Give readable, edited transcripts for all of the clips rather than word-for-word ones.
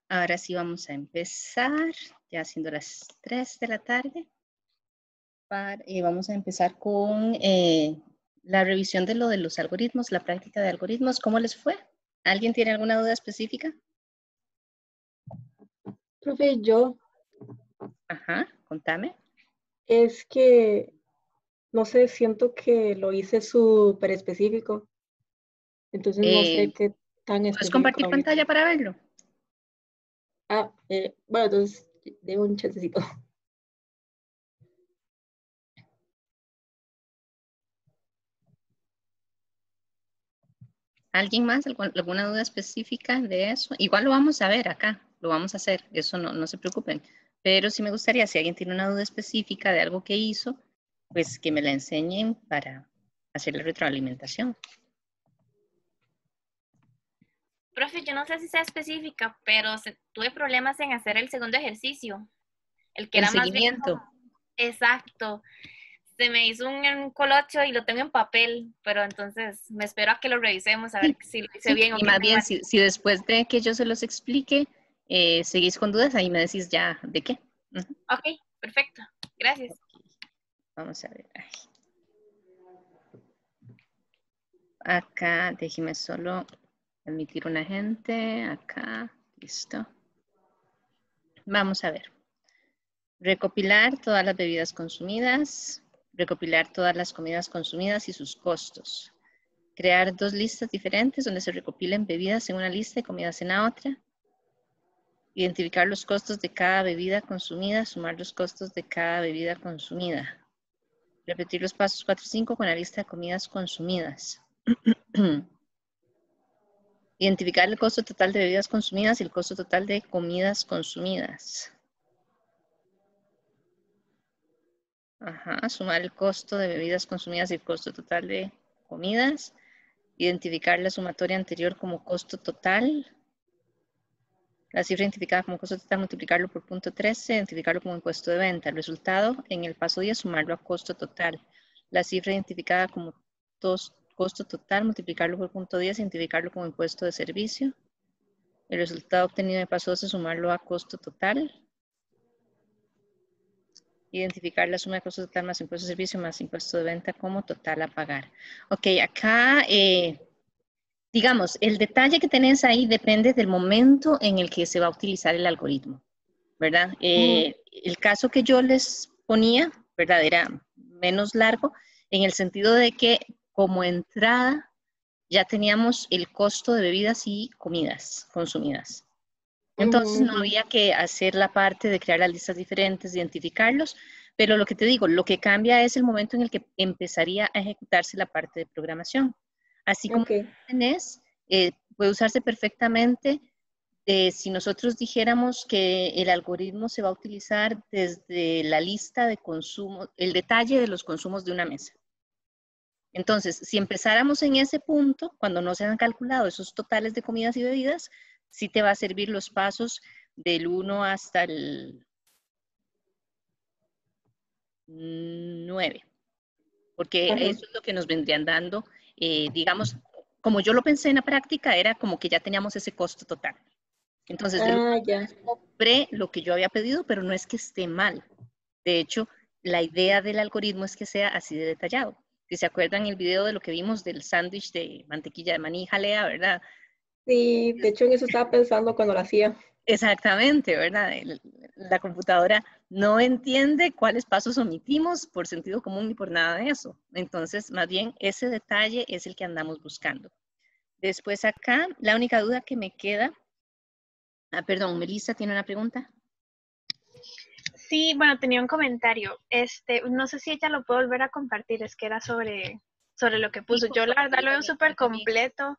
Ahora sí vamos a empezar, ya siendo las 3 de la tarde. Vamos a empezar con la revisión de lo de los algoritmos, la práctica de algoritmos. ¿Cómo les fue? ¿Alguien tiene alguna duda específica? Profe, yo Ajá, contame. es que, no sé, siento que lo hice súper específico, entonces no sé qué tan ¿Puedes específico compartir habría que pantalla hacer. para verlo? Bueno, entonces, de un chancecito. ¿Alguien más? ¿Alguna duda específica de eso? Igual lo vamos a ver acá, lo vamos a hacer, eso no se preocupen. Pero sí me gustaría, si alguien tiene una duda específica de algo que hizo, pues que me la enseñen para hacer la retroalimentación. Profe, yo no sé si sea específica, pero tuve problemas en hacer el segundo ejercicio. El que El era más bien seguimiento. exacto. Se me hizo un colocho y lo tengo en papel, pero entonces me espero a que lo revisemos a ver si lo hice Sí, bien o y qué más tengo. bien, si después de que yo se los explique, seguís con dudas, ahí me decís ya de qué. Ujú. Ok, perfecto. Gracias. Vamos a ver. Ay. Acá, déjeme solo admitir una gente. Acá, listo. Vamos a ver. Recopilar todas las bebidas consumidas. Recopilar todas las comidas consumidas y sus costos. Crear dos listas diferentes donde se recopilen bebidas en una lista y comidas en la otra. Identificar los costos de cada bebida consumida, sumar los costos de cada bebida consumida. Repetir los pasos 4 y 5 con la lista de comidas consumidas. Identificar el costo total de bebidas consumidas y el costo total de comidas consumidas. Ajá, sumar el costo de bebidas consumidas y el costo total de comidas. Identificar la sumatoria anterior como costo total. La cifra identificada como costo total, multiplicarlo por punto 13, identificarlo como impuesto de venta. El resultado, en el paso 10, sumarlo a costo total. La cifra identificada como costo total, multiplicarlo por punto 10, identificarlo como impuesto de servicio. El resultado obtenido en el paso 12, sumarlo a costo total. Identificar la suma de costo total más impuesto de servicio más impuesto de venta como total a pagar. Ok, acá digamos, el detalle que tenés ahí depende del momento en el que se va a utilizar el algoritmo, ¿verdad? El caso que yo les ponía, ¿verdad? Era menos largo en el sentido de que como entrada ya teníamos el costo de bebidas y comidas consumidas. Entonces no había que hacer la parte de crear las listas diferentes, identificarlos, pero lo que te digo, lo que cambia es el momento en el que empezaría a ejecutarse la parte de programación. Así como Ok, tenés, puede usarse perfectamente si nosotros dijéramos que el algoritmo se va a utilizar desde la lista de consumo, el detalle de los consumos de una mesa. Entonces, si empezáramos en ese punto, cuando no se han calculado esos totales de comidas y bebidas, sí te va a servir los pasos del 1 hasta el 9, porque ajá. eso es lo que nos vendrían dando, digamos, como yo lo pensé en la práctica, era como que ya teníamos ese costo total. Entonces, del 1 Ah, al ya. 9 compré lo que yo había pedido, pero no es que esté mal. De hecho, la idea del algoritmo es que sea así de detallado. Si se acuerdan el video de lo que vimos del sándwich de mantequilla de maní y jalea, ¿verdad? Sí, de hecho en eso estaba pensando cuando lo hacía. Exactamente, ¿verdad? La computadora no entiende cuáles pasos omitimos por sentido común ni por nada de eso. Entonces, más bien, ese detalle es el que andamos buscando. Después acá, la única duda que me queda, perdón, Melissa tiene una pregunta. Sí, bueno, tenía un comentario. No sé si ella lo puede volver a compartir, es que era sobre lo que Sí, puso. por Yo la favor, verdad yo lo veo también, súper yo también. completo.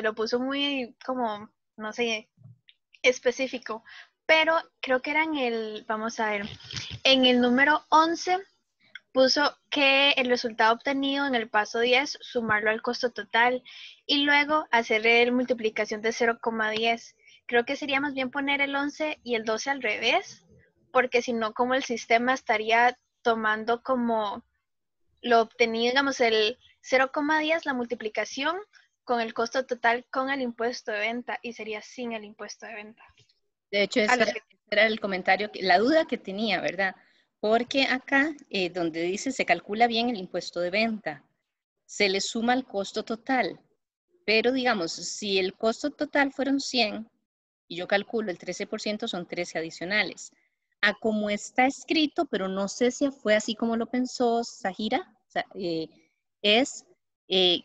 Lo puso muy como, no sé, específico. Pero creo que era vamos a ver, en el número 11 puso que el resultado obtenido en el paso 10, sumarlo al costo total y luego hacer el multiplicación de 0,10. Creo que sería más bien poner el 11 y el 12 al revés, porque si no, como el sistema estaría tomando como lo obtenido, digamos, el 0,10, la multiplicación con el costo total con el impuesto de venta y sería sin el impuesto de venta. De hecho, A ese lo era, que, ese era el comentario, la duda que tenía, ¿verdad? Porque acá, donde dice se calcula bien el impuesto de venta, se le suma el costo total. Pero digamos, si el costo total fueron 100 y yo calculo el 13%, son 13 adicionales. A como está escrito, pero no sé si fue así como lo pensó Zahira, es eh,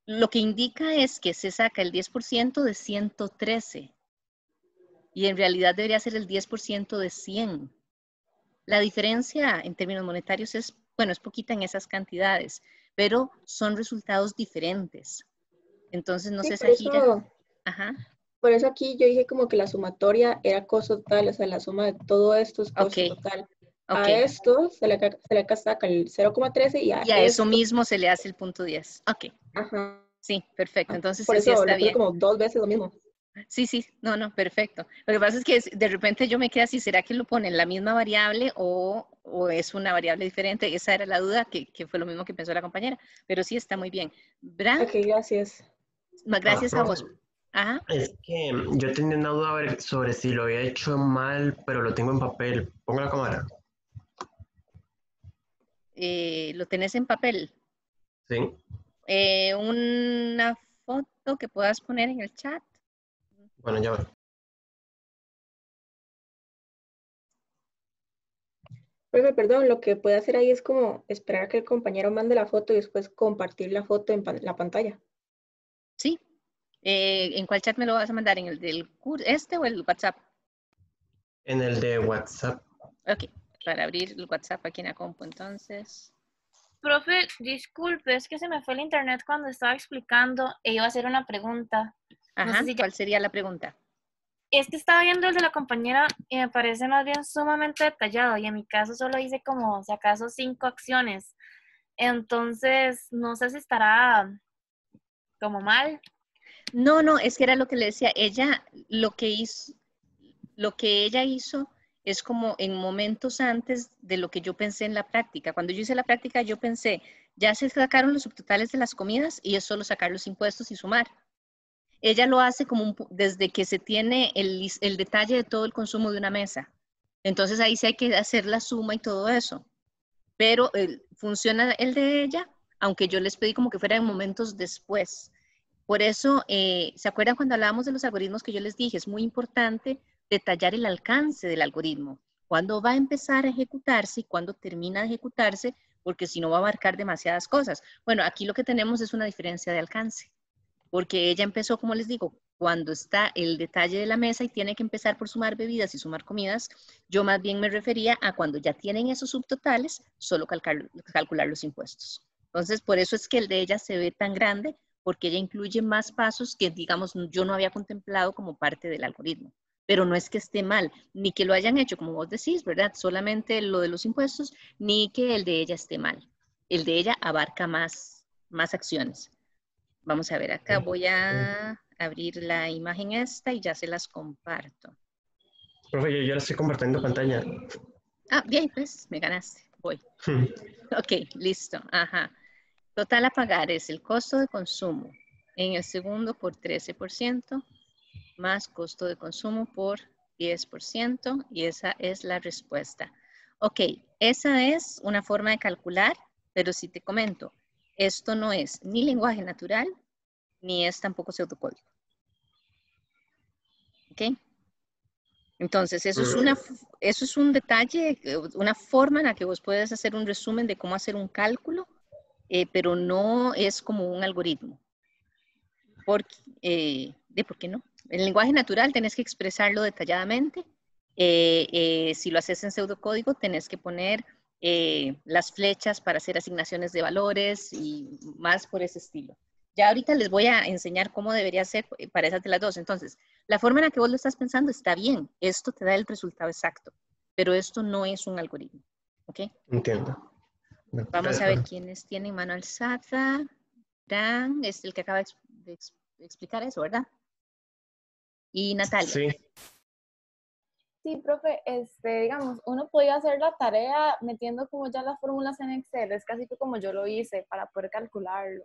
lo que indica es que se saca el 10% de 113 y en realidad debería ser el 10% de 100. La diferencia en términos monetarios es, bueno, es poquita en esas cantidades, pero son resultados diferentes. Entonces, no Sí, sé, Zahira. Ajá, por eso aquí yo dije como que la sumatoria era costo total, o sea, la suma de todo esto es ok, costo total. ok. A esto se le saca el 0,13 y a Y a eso esto, mismo se le hace el punto 10. Ok, ajá. sí, perfecto. Entonces, Por sí eso está lo puse bien. como 2 veces lo mismo. Sí, sí, no, no, perfecto. Lo que pasa es que de repente yo me quedé así, ¿será que lo ponen la misma variable o es una variable diferente? Esa era la duda, que fue lo mismo que pensó la compañera, pero sí está muy bien. Bran, Ok, gracias. gracias a vos. Profe, Ajá, es que yo tenía una duda sobre si lo había hecho mal, pero lo tengo en papel. Pongo la cámara. lo tenés en papel. Sí. Una foto que puedas poner en el chat. Bueno, ya va. Profe, perdón, lo que puede hacer ahí es como esperar a que el compañero mande la foto y después compartir la foto en la pantalla. Sí. ¿En cuál chat me lo vas a mandar? ¿En el del curso, este o el WhatsApp? En el de WhatsApp. Ok, para abrir el WhatsApp aquí en la compu, entonces. Profe, disculpe, es que se me fue el internet cuando estaba explicando e iba a hacer una pregunta. No sé Ajá, si ya... ¿cuál sería la pregunta? Es que estaba viendo el de la compañera y me parece más bien sumamente detallado y en mi caso solo hice como, si acaso, 5 acciones. Entonces, no sé si estará como mal. No, no, es que era lo que le decía. Ella, lo que ella hizo es como en momentos antes de lo que yo pensé en la práctica. Cuando yo hice la práctica, yo pensé, ya se sacaron los subtotales de las comidas y es solo sacar los impuestos y sumar. Ella lo hace como desde que se tiene el detalle de todo el consumo de una mesa. Entonces ahí sí hay que hacer la suma y todo eso. Pero funciona el de ella, aunque yo les pedí como que fuera en momentos después. Por eso, ¿se acuerdan cuando hablábamos de los algoritmos que yo les dije? Es muy importante detallar el alcance del algoritmo, cuándo va a empezar a ejecutarse y cuándo termina de ejecutarse, porque si no va a abarcar demasiadas cosas. Bueno, aquí lo que tenemos es una diferencia de alcance, porque ella empezó, como les digo, cuando está el detalle de la mesa y tiene que empezar por sumar bebidas y sumar comidas, yo más bien me refería a cuando ya tienen esos subtotales, solo calcular los impuestos. Entonces, por eso es que el de ella se ve tan grande, porque ella incluye más pasos que, digamos, yo no había contemplado como parte del algoritmo. Pero no es que esté mal, ni que lo hayan hecho, como vos decís, ¿verdad? Solamente lo de los impuestos, ni que el de ella esté mal. El de ella abarca más acciones. Vamos a ver, acá voy a abrir la imagen esta y ya se las comparto. Profe, yo ya la estoy compartiendo pantalla. Ah, bien, pues me ganaste. Voy. Ok, listo. Ajá. Total a pagar es el costo de consumo en el segundo por 13% más costo de consumo por 10% y esa es la respuesta. Ok, esa es una forma de calcular, pero si te comento, esto no es ni lenguaje natural ni es tampoco pseudocódigo. ¿Ok? Entonces, eso es un detalle, una forma en la que vos puedes hacer un resumen de cómo hacer un cálculo, pero no es como un algoritmo. ¿Por qué no? En el lenguaje natural tenés que expresarlo detalladamente. Si lo haces en pseudocódigo, tenés que poner las flechas para hacer asignaciones de valores y más por ese estilo. Ya ahorita les voy a enseñar cómo debería ser para esas de las dos. Entonces, la forma en la que vos lo estás pensando está bien. Esto te da el resultado exacto, pero esto no es un algoritmo. ¿Ok? Entiendo. Vamos Gracias, a ver profe. quiénes tienen mano alzada. Dan es el que acaba de explicar eso, ¿verdad? Y Natalia. Sí. Sí, profe, digamos, uno podía hacer la tarea metiendo como ya las fórmulas en Excel, es casi que como yo lo hice para poder calcularlo.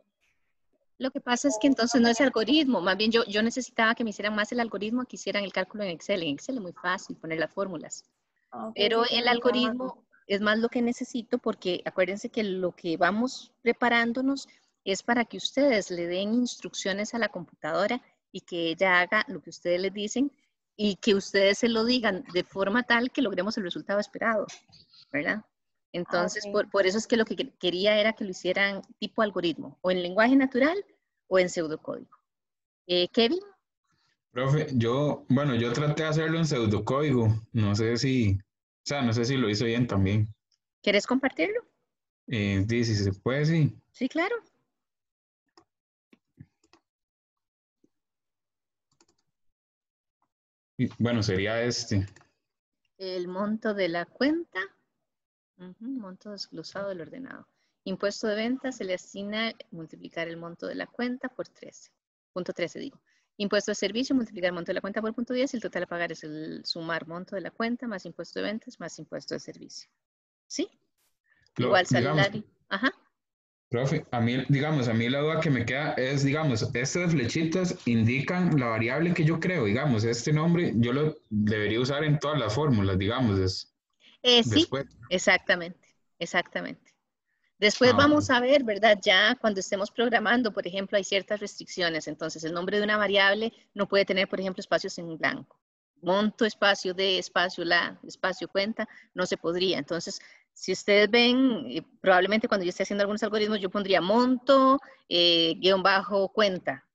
Lo que pasa es que entonces no es algoritmo, más bien yo necesitaba que me hicieran más el algoritmo, que hicieran el cálculo en Excel. En Excel es muy fácil poner las fórmulas, Ok, pero sí, el algoritmo es más lo que necesito porque acuérdense que lo que vamos preparándonos es para que ustedes le den instrucciones a la computadora y que ella haga lo que ustedes les dicen y que ustedes se lo digan de forma tal que logremos el resultado esperado, ¿verdad? Entonces, ok. por eso es que lo que quería era que lo hicieran tipo algoritmo, o en lenguaje natural o en pseudocódigo. Kevin, Profe, yo traté de hacerlo en pseudocódigo. No sé no sé si lo hizo bien también. ¿quieres compartirlo? Dice, si se puede, sí. Sí, claro. Bueno, sería este. El monto de la cuenta, monto desglosado del ordenado. Impuesto de venta se le asigna multiplicar el monto de la cuenta por 13. Punto 13 digo. Impuesto de servicio, multiplicar el monto de la cuenta por punto 10. El total a pagar es el sumar monto de la cuenta más impuesto de ventas más impuesto de servicio. ¿Sí? Igual Digamos, salario. Ajá. profe, a mí la duda que me queda es, digamos, estas flechitas indican la variable que yo creo, digamos, este nombre yo lo debería usar en todas las fórmulas, digamos, Sí, después. exactamente, exactamente. Después Ah, ok. vamos a ver, ¿verdad? Ya cuando estemos programando, por ejemplo, hay ciertas restricciones. Entonces, el nombre de una variable no puede tener, por ejemplo, espacios en blanco. Monto, espacio de, espacio la, espacio cuenta, no se podría. Entonces, si ustedes ven, probablemente cuando yo esté haciendo algunos algoritmos, yo pondría monto, guión bajo, cuenta,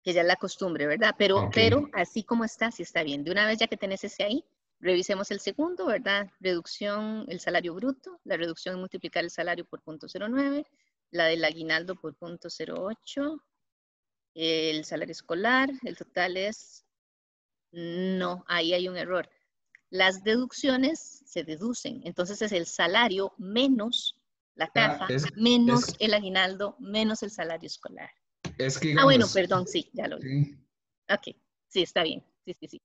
que ya es la costumbre, ¿verdad? Ok, Pero así como está, sí está bien. De una vez ya que tenés ese ahí, revisemos el segundo, ¿verdad? Reducción, el salario bruto, la reducción multiplicar el salario por 0.09, la del aguinaldo por 0.08, el salario escolar, el total es, no, ahí hay un error. Las deducciones se deducen, entonces es el salario menos la ya, caja, es, menos el aguinaldo, menos el salario escolar. es que Ah, bueno, digamos, perdón, sí, ya lo vi. sí, Ok, sí, está bien. Sí.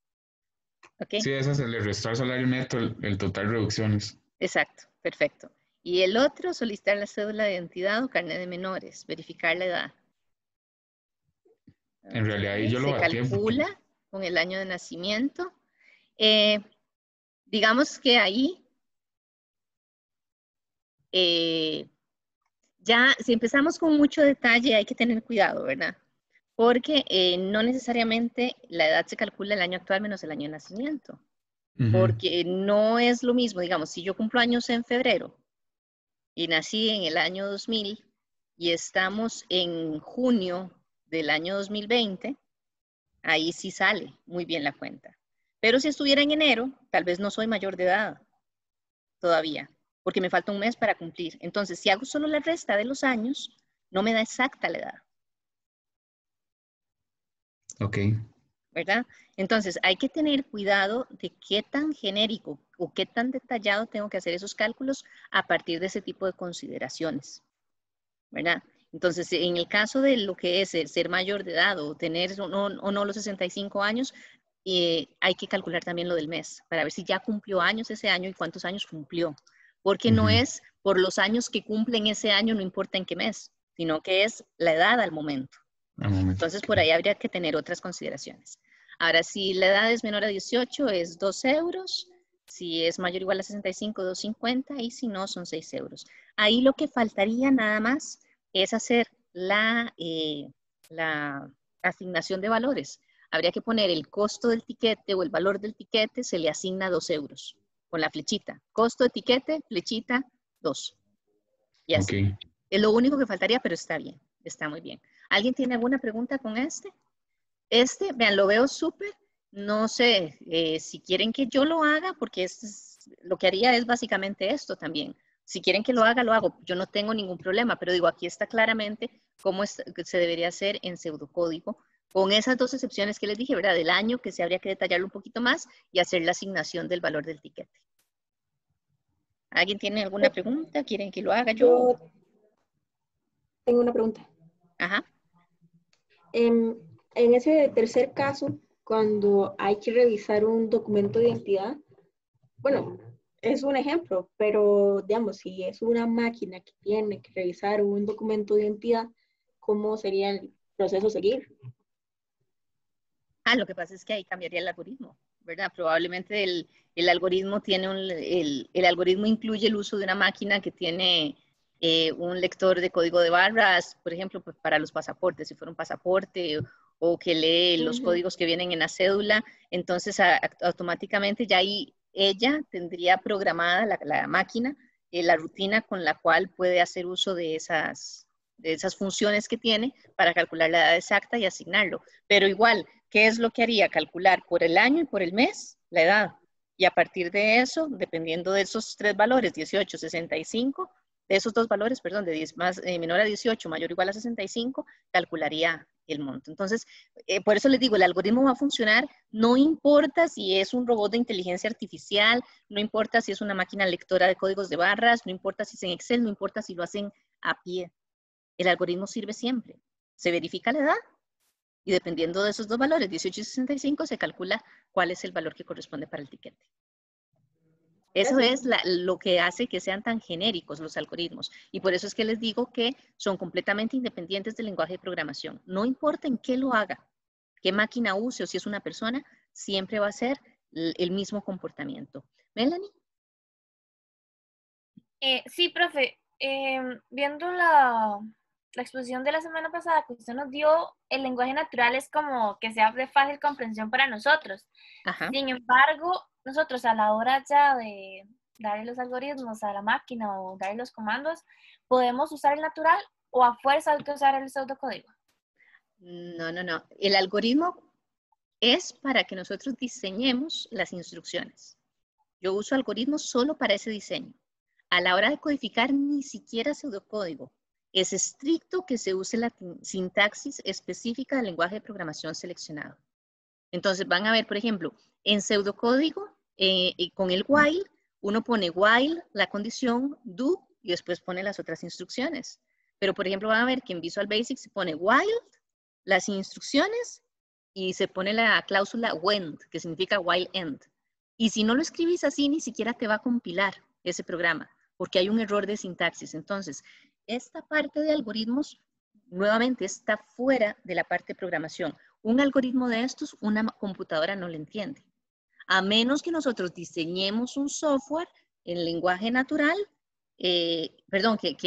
Ok, sí, ese es el de restar salario neto, el total reducciones. exacto, perfecto. Y el otro, solicitar la cédula de identidad o carnet de menores, verificar la edad. En realidad ahí Ok, yo lo se batí porque, calcula con el año de nacimiento. Eh, digamos que ahí, ya si empezamos con mucho detalle hay que tener cuidado, ¿verdad? Porque no necesariamente la edad se calcula el año actual menos el año de nacimiento. ujú, Porque no es lo mismo, digamos, si yo cumplo años en febrero y nací en el año 2000 y estamos en junio del año 2020, ahí sí sale muy bien la cuenta. Pero si estuviera en enero, tal vez no soy mayor de edad todavía, porque me falta un mes para cumplir. Entonces, si hago solo la resta de los años, no me da exacta la edad, ok, ¿verdad? Entonces, hay que tener cuidado de qué tan genérico o qué tan detallado tengo que hacer esos cálculos a partir de ese tipo de consideraciones, ¿verdad? Entonces, en el caso de lo que es el ser mayor de edad o tener o no los 65 años, hay que calcular también lo del mes para ver si ya cumplió años ese año y cuántos años cumplió. Porque no ujú, es por los años que cumplen ese año, no importa en qué mes, sino que es la edad al momento. un momento, Entonces, ok. por ahí habría que tener otras consideraciones. Ahora, si la edad es menor a 18, es 2 euros. Si es mayor o igual a 65, 2,50. Y si no, son 6 euros. Ahí lo que faltaría nada más es hacer la asignación de valores. Habría que poner el costo del tiquete o el valor del tiquete, se le asigna 2 euros con la flechita. Costo de tiquete, flechita, 2. Y Ok. así. Es lo único que faltaría, pero está bien, está muy bien. ¿Alguien tiene alguna pregunta con este? Vean, lo veo súper. No sé si quieren que yo lo haga, porque lo que haría es básicamente esto también. Si quieren que lo haga, lo hago. Yo no tengo ningún problema, pero digo, aquí está claramente cómo se debería hacer en pseudocódigo, con esas dos excepciones que les dije, ¿verdad? Del año, que se habría que detallarlo un poquito más, y hacer la asignación del valor del tiquete. ¿Alguien tiene alguna pregunta? ¿Quieren que lo haga yo? Yo tengo una pregunta. Ajá. En ese tercer caso, cuando hay que revisar un documento de identidad, bueno, es un ejemplo, pero digamos, si es una máquina que tiene que revisar un documento de identidad, cómo sería el proceso a seguir. Lo que pasa es que ahí cambiaría el algoritmo, ¿verdad? Probablemente el algoritmo tiene el algoritmo incluye el uso de una máquina que tiene un lector de código de barras, por ejemplo, pues para los pasaportes, si fuera un pasaporte, o que lee los códigos que vienen en la cédula, entonces automáticamente ya ahí ella tendría programada la máquina, la rutina con la cual puede hacer uso de esas funciones que tiene para calcular la edad exacta y asignarlo. Pero igual, ¿qué es lo que haría? Calcular por el año y por el mes la edad. Y a partir de eso, dependiendo de esos tres valores, 18, 65, de esos dos valores, perdón, de 10 más, menor a 18, mayor o igual a 65, calcularía el monto. Entonces, por eso les digo, el algoritmo va a funcionar, no importa si es un robot de inteligencia artificial, no importa si es una máquina lectora de códigos de barras, no importa si es en Excel, no importa si lo hacen a pie. El algoritmo sirve siempre. Se verifica la edad y dependiendo de esos dos valores, 18 y 65, se calcula cuál es el valor que corresponde para el tiquete. Eso es lo que hace que sean tan genéricos los algoritmos. Y por eso es que les digo que son completamente independientes del lenguaje de programación. No importa en qué lo haga, qué máquina use o si es una persona, siempre va a ser el mismo comportamiento. ¿Melanie? Sí, profe. Viendo la exposición de la semana pasada que usted nos dio, el lenguaje natural es como que sea de fácil comprensión para nosotros. Ajá. Sin embargo, nosotros a la hora ya de darle los algoritmos a la máquina o darle los comandos, ¿podemos usar el natural o a fuerza hay que usar el pseudocódigo? No, no, no. El algoritmo es para que nosotros diseñemos las instrucciones. Yo uso algoritmos solo para ese diseño. A la hora de codificar, ni siquiera pseudocódigo. Es estricto que se use la sintaxis específica del lenguaje de programación seleccionado. Entonces van a ver, por ejemplo, en pseudocódigo, con el while, uno pone while, la condición, do, y después pone las otras instrucciones. Pero, por ejemplo, van a ver que en Visual Basic se pone while, las instrucciones, y se pone la cláusula when, que significa while end. Y si no lo escribís así, ni siquiera te va a compilar ese programa, porque hay un error de sintaxis. Entonces, esta parte de algoritmos, nuevamente, está fuera de la parte de programación. Un algoritmo de estos, una computadora no lo entiende. A menos que nosotros diseñemos un software en lenguaje natural, que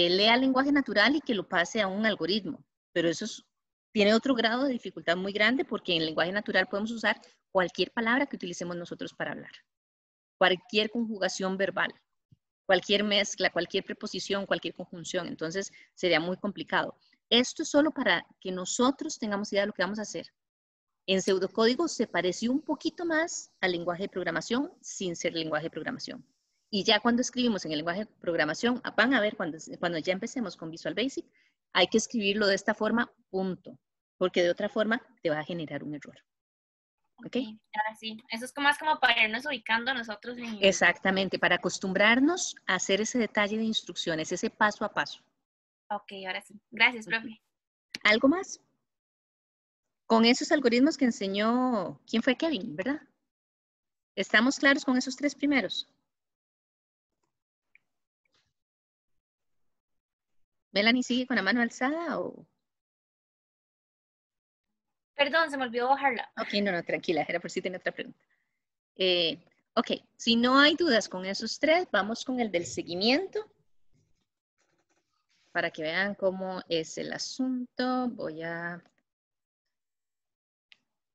lea el lenguaje natural y que lo pase a un algoritmo. Pero eso tiene otro grado de dificultad muy grande porque en lenguaje natural podemos usar cualquier palabra que utilicemos nosotros para hablar. Cualquier conjugación verbal, cualquier mezcla, cualquier preposición, cualquier conjunción. Entonces, sería muy complicado. Esto es solo para que nosotros tengamos idea de lo que vamos a hacer. En pseudocódigo se pareció un poquito más al lenguaje de programación sin ser lenguaje de programación. Y ya cuando escribimos en el lenguaje de programación, van a ver cuando ya empecemos con Visual Basic, hay que escribirlo de esta forma, punto. Porque de otra forma te va a generar un error. ¿Ok? Ahora sí. Eso es más como para irnos ubicando nosotros. Exactamente, para acostumbrarnos a hacer ese detalle de instrucciones, ese paso a paso. Ok, ahora sí. Gracias, profe. ¿Algo más? Con esos algoritmos que enseñó, ¿quién fue? Kevin, ¿verdad? ¿Estamos claros con esos tres primeros? ¿Melanie sigue con la mano alzada o...? Perdón, se me olvidó bajarla. Ok, no, tranquila, era por si tenía otra pregunta. Ok, si no hay dudas con esos tres, vamos con el del seguimiento. Para que vean cómo es el asunto,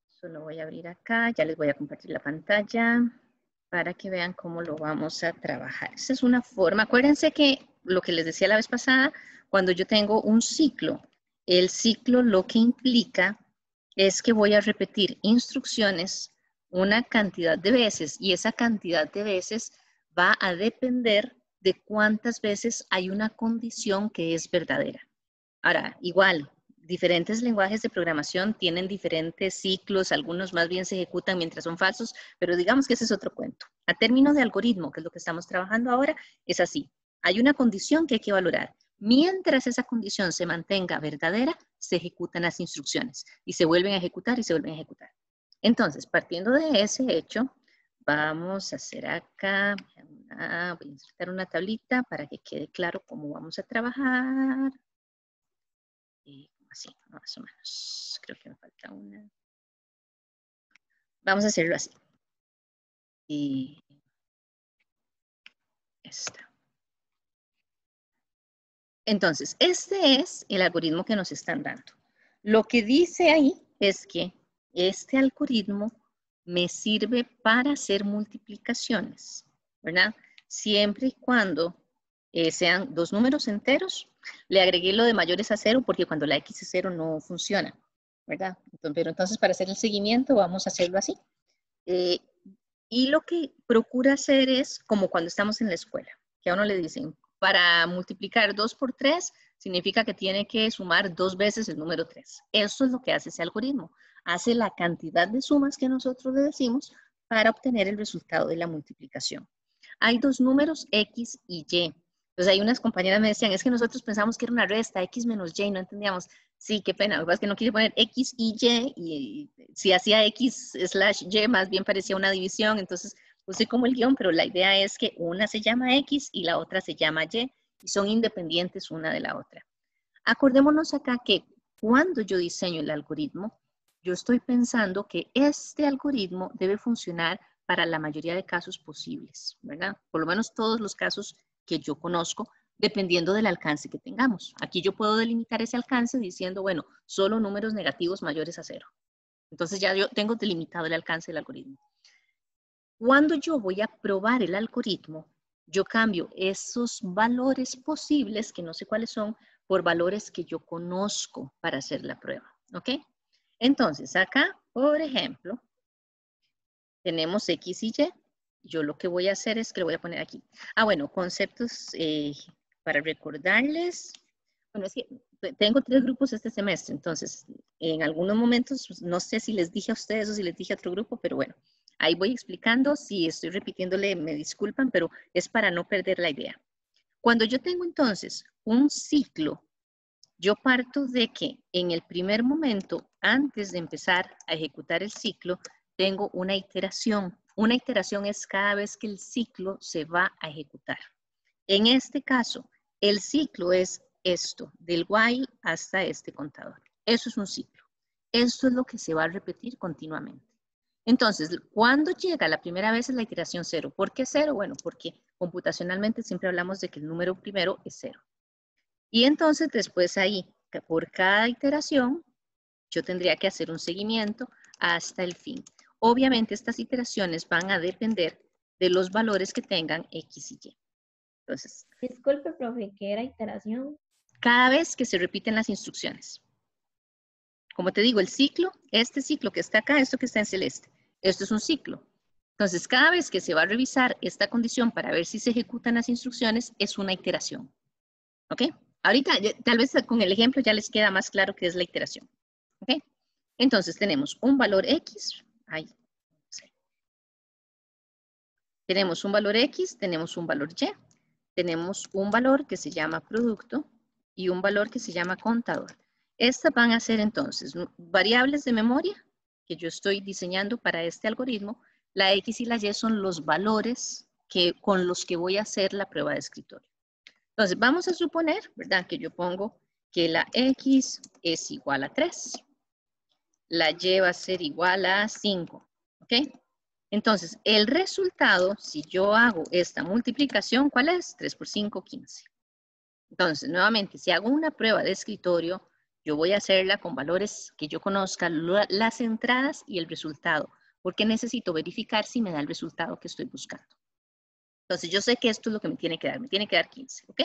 solo voy a abrir acá, ya les voy a compartir la pantalla para que vean cómo lo vamos a trabajar. Esa es una forma, acuérdense que lo que les decía la vez pasada, cuando yo tengo un ciclo, el ciclo lo que implica es que voy a repetir instrucciones una cantidad de veces y esa cantidad de veces va a depender de cuántas veces hay una condición que es verdadera. Ahora, igual, diferentes lenguajes de programación tienen diferentes ciclos, algunos más bien se ejecutan mientras son falsos, pero digamos que ese es otro cuento. A término de algoritmo, que es lo que estamos trabajando ahora, es así. Hay una condición que hay que valorar. Mientras esa condición se mantenga verdadera, se ejecutan las instrucciones y se vuelven a ejecutar y se vuelven a ejecutar. Entonces, partiendo de ese hecho, vamos a hacer acá, voy a insertar una tablita para que quede claro cómo vamos a trabajar. así, más o menos. Creo que me falta una. Vamos a hacerlo así. Y esta. Entonces, este es el algoritmo que nos están dando. Lo que dice ahí es que este algoritmo me sirve para hacer multiplicaciones, ¿verdad? Siempre y cuando sean dos números enteros. Le agregué lo de mayores a 0 porque cuando la x es 0 no funciona, ¿verdad? Pero entonces para hacer el seguimiento vamos a hacerlo así. Y lo que procura hacer es como cuando estamos en la escuela, que a uno le dicen, para multiplicar 2 por 3 significa que tiene que sumar 2 veces el número 3. Eso es lo que hace ese algoritmo. Hace la cantidad de sumas que nosotros le decimos para obtener el resultado de la multiplicación. Hay dos números, x y y. Entonces hay unas compañeras me decían, es que nosotros pensamos que era una resta, x menos y, no entendíamos. Sí, qué pena, lo que pasa es que no quise poner x y y si hacía x/y, más bien parecía una división, entonces puse como el guión, pero la idea es que una se llama x y la otra se llama y son independientes una de la otra. Acordémonos acá que cuando yo diseño el algoritmo, yo estoy pensando que este algoritmo debe funcionar para la mayoría de casos posibles, ¿verdad? Por lo menos todos los casos que yo conozco, dependiendo del alcance que tengamos. Aquí yo puedo delimitar ese alcance diciendo, bueno, solo números negativos mayores a 0. Entonces ya yo tengo delimitado el alcance del algoritmo. Cuando yo voy a probar el algoritmo, yo cambio esos valores posibles, que no sé cuáles son, por valores que yo conozco para hacer la prueba, ¿ok? Entonces, acá, por ejemplo, tenemos x y y. Yo lo que voy a hacer es que lo voy a poner aquí. Ah, bueno, conceptos para recordarles. Bueno, es que tengo 3 grupos este semestre, entonces en algunos momentos, pues, no sé si les dije a ustedes o si les dije a otro grupo, pero bueno, ahí voy explicando. Si estoy repitiéndole, me disculpan, pero es para no perder la idea. Cuando yo tengo entonces un ciclo, yo parto de que en el primer momento, antes de empezar a ejecutar el ciclo, tengo una iteración. Una iteración es cada vez que el ciclo se va a ejecutar. En este caso, el ciclo es esto, del while hasta este contador. Eso es un ciclo. Esto es lo que se va a repetir continuamente. Entonces, cuando llega la primera vez es la iteración 0. ¿Por qué 0? Bueno, porque computacionalmente siempre hablamos de que el número primero es 0. Y entonces después ahí, por cada iteración, yo tendría que hacer un seguimiento hasta el fin. Obviamente estas iteraciones van a depender de los valores que tengan x y y. Entonces, disculpe, profe, ¿qué era iteración? Cada vez que se repiten las instrucciones. Como te digo, el ciclo, este ciclo que está acá, esto que está en celeste, esto es un ciclo. Entonces, cada vez que se va a revisar esta condición para ver si se ejecutan las instrucciones, es una iteración. ¿Ok? Ahorita, tal vez con el ejemplo ya les queda más claro qué es la iteración. ¿Ok? Entonces, tenemos un valor x. Ahí. Tenemos un valor x, tenemos un valor y. Tenemos un valor que se llama producto y un valor que se llama contador. Estas van a ser entonces variables de memoria que yo estoy diseñando para este algoritmo. La x y la y son los valores con los que voy a hacer la prueba de escritorio. Entonces, vamos a suponer, ¿verdad? Que yo pongo que la x es igual a 3. La y va a ser igual a 5. ¿Ok? Entonces, el resultado, si yo hago esta multiplicación, ¿cuál es? 3 por 5, 15. Entonces, nuevamente, si hago una prueba de escritorio, yo voy a hacerla con valores que yo conozca, las entradas y el resultado, porque necesito verificar si me da el resultado que estoy buscando. Entonces, yo sé que esto es lo que me tiene que dar 15, ¿ok?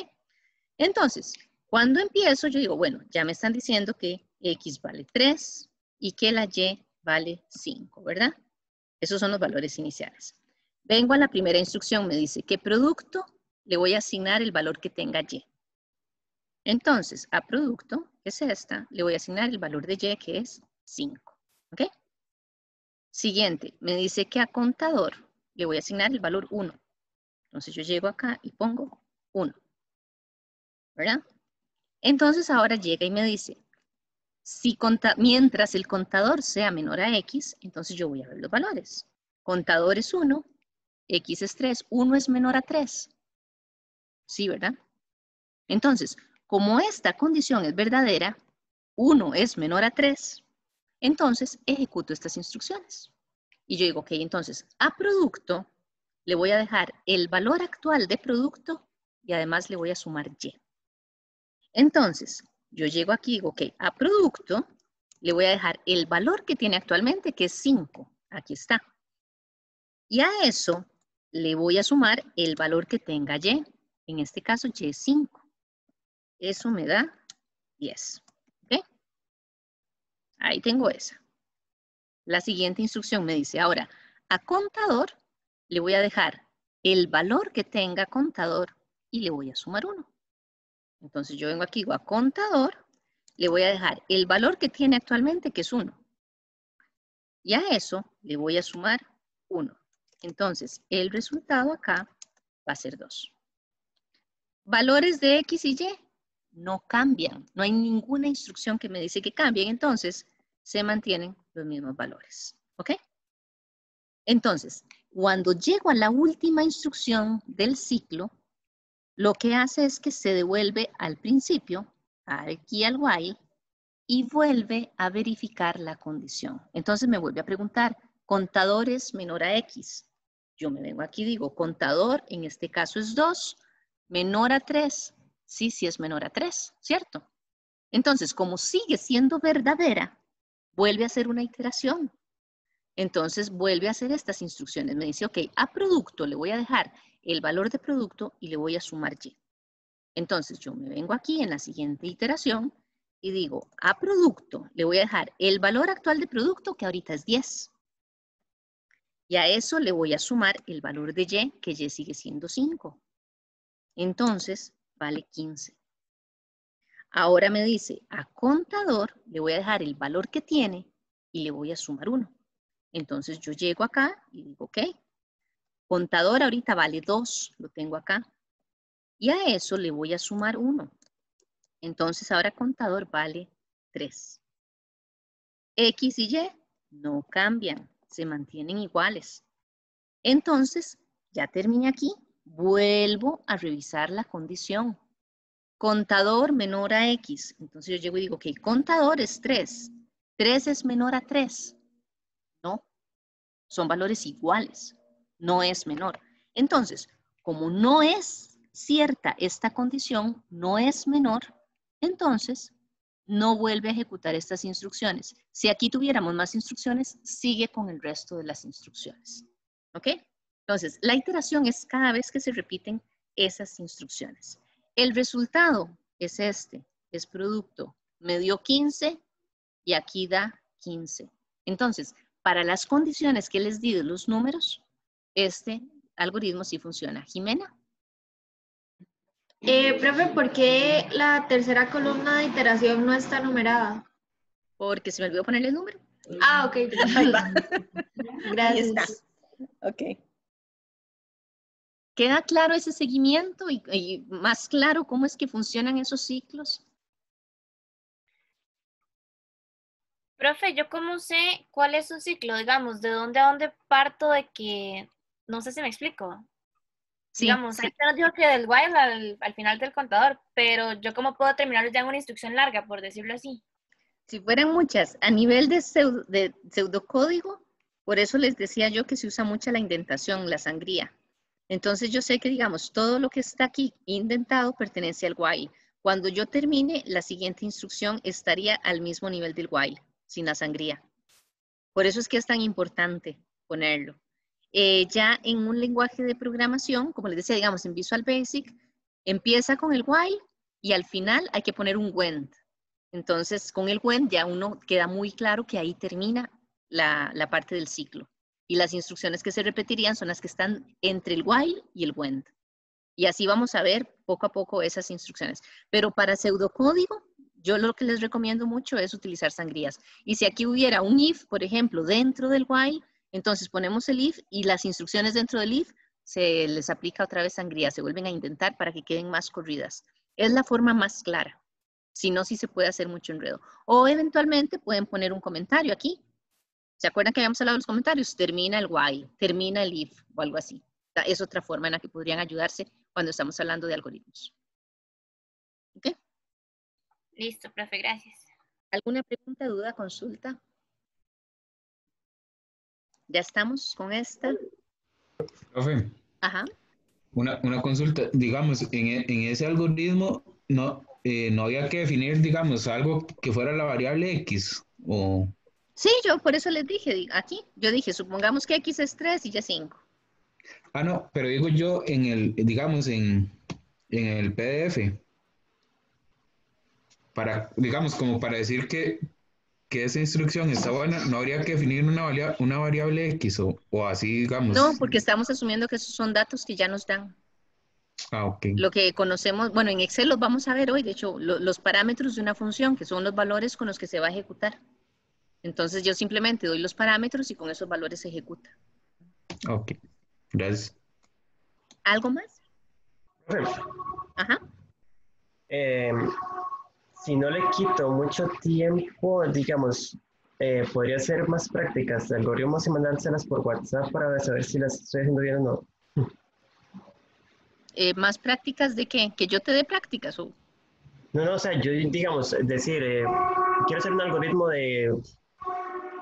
Entonces, cuando empiezo, yo digo, bueno, ya me están diciendo que x vale 3 y que la y vale 5, ¿verdad? Esos son los valores iniciales. Vengo a la primera instrucción, me dice que producto le voy a asignar el valor que tenga y. Entonces, a producto, que es esta, le voy a asignar el valor de y, que es 5. ¿Ok? Siguiente, me dice que a contador le voy a asignar el valor 1. Entonces, yo llego acá y pongo 1. ¿Verdad? Entonces, ahora llega y me dice, mientras el contador sea menor a x, entonces yo voy a ver los valores. Contador es 1, x es 3, 1 es menor a 3. Sí, ¿verdad? Entonces, como esta condición es verdadera, 1 es menor a 3, entonces ejecuto estas instrucciones. Y yo digo, ok, entonces a producto le voy a dejar el valor actual de producto y además le voy a sumar y. Entonces, yo llego aquí y digo, ok, a producto le voy a dejar el valor que tiene actualmente, que es 5. Aquí está. Y a eso le voy a sumar el valor que tenga y. En este caso, y es 5. Eso me da 10. ¿Ok? Ahí tengo esa. La siguiente instrucción me dice, ahora, a contador le voy a dejar el valor que tenga contador y le voy a sumar 1. Entonces yo vengo aquí, digo, a contador, le voy a dejar el valor que tiene actualmente, que es 1. Y a eso le voy a sumar 1. Entonces, el resultado acá va a ser 2. Valores de X y Y no cambian. No hay ninguna instrucción que me dice que cambien. Entonces, se mantienen los mismos valores. ¿Ok? Entonces, cuando llego a la última instrucción del ciclo, lo que hace es que se devuelve al principio, aquí al while, y vuelve a verificar la condición. Entonces me vuelve a preguntar, contador es menor a X. Yo me vengo aquí y digo, contador en este caso es 2, menor a 3. Sí, sí es menor a 3, ¿cierto? Entonces, como sigue siendo verdadera, vuelve a hacer una iteración. Entonces vuelve a hacer estas instrucciones. Me dice, ok, a producto le voy a dejar el valor de producto y le voy a sumar y. Entonces yo me vengo aquí en la siguiente iteración y digo, a producto le voy a dejar el valor actual de producto, que ahorita es 10. Y a eso le voy a sumar el valor de y, que y sigue siendo 5. Entonces vale 15. Ahora me dice, a contador le voy a dejar el valor que tiene y le voy a sumar 1. Entonces yo llego acá y digo, ok, contador ahorita vale 2, lo tengo acá. Y a eso le voy a sumar 1. Entonces ahora contador vale 3. X y Y no cambian, se mantienen iguales. Entonces, ya terminé aquí, vuelvo a revisar la condición. Contador menor a X. Entonces yo llego y digo, ok, contador es 3. 3 es menor a 3. No, son valores iguales, no es menor. Entonces, como no es cierta esta condición, no es menor, entonces no vuelve a ejecutar estas instrucciones. Si aquí tuviéramos más instrucciones, sigue con el resto de las instrucciones. ¿Ok? Entonces, la iteración es cada vez que se repiten esas instrucciones. El resultado es este, es producto. Me dio 15 y aquí da 15. Entonces, para las condiciones que les di de los números, este algoritmo sí funciona. Jimena. Profe, ¿por qué la tercera columna de iteración no está numerada? Porque se me olvidó ponerle el número. Ah, ok. Ahí va. Ahí está. Gracias. Ok. ¿Queda claro ese seguimiento y más claro cómo es que funcionan esos ciclos? Profe, ¿yo cómo sé cuál es su ciclo? Digamos, ¿de dónde a dónde parto de que, no sé si me explico? Sí, Digamos, sí. ahí te nos dijo que del while al final del contador, pero yo cómo puedo terminar ya en una instrucción larga, por decirlo así. Si fueran muchas, a nivel de pseudocódigo, por eso les decía yo que se usa mucha la indentación, la sangría. Entonces yo sé que, digamos, todo lo que está aquí indentado pertenece al while. Cuando yo termine, la siguiente instrucción estaría al mismo nivel del while, sin la sangría. Por eso es que es tan importante ponerlo. Ya en un lenguaje de programación, como les decía, digamos, en Visual Basic, empieza con el while y al final hay que poner un when. Entonces, con el when ya uno queda muy claro que ahí termina la parte del ciclo. Y las instrucciones que se repetirían son las que están entre el while y el when. Y así vamos a ver poco a poco esas instrucciones. Pero para pseudocódigo, yo lo que les recomiendo mucho es utilizar sangrías. Y si aquí hubiera un if, por ejemplo, dentro del while, entonces ponemos el if y las instrucciones dentro del if se les aplica otra vez sangría, se vuelven a intentar para que queden más corridas. Es la forma más clara. Si no, sí se puede hacer mucho enredo. O eventualmente pueden poner un comentario aquí. ¿Se acuerdan que habíamos hablado de los comentarios? Termina el while, termina el if o algo así. Es otra forma en la que podrían ayudarse cuando estamos hablando de algoritmos. ¿Ok? Listo, profe, gracias. ¿Alguna pregunta, duda, consulta? ¿Ya estamos con esta? Profe, Ajá. una consulta, digamos, en ese algoritmo no había que definir, digamos, algo que fuera la variable X, o... Sí, yo por eso les dije, aquí, yo dije, supongamos que X es 3 y Y 5. Ah, no, pero digo yo en el, digamos, en el PDF, para, digamos, como para decir que esa instrucción está buena, no habría que definir una variable X o así, No, digamos. porque estamos asumiendo que esos son datos que ya nos dan. Ah, ok. Lo que conocemos, bueno, en Excel los vamos a ver hoy, de hecho, los parámetros de una función, que son los valores con los que se va a ejecutar. Entonces yo simplemente doy los parámetros y con esos valores se ejecuta. Ok, gracias. ¿Algo más? Profe, Ajá. si no le quito mucho tiempo, digamos, podría hacer más prácticas de algoritmos y mandárselas por WhatsApp para saber si las estoy haciendo bien o no. ¿Más prácticas de qué? ¿Que yo te dé prácticas? No, no, o sea, yo, digamos, decir, quiero hacer un algoritmo de,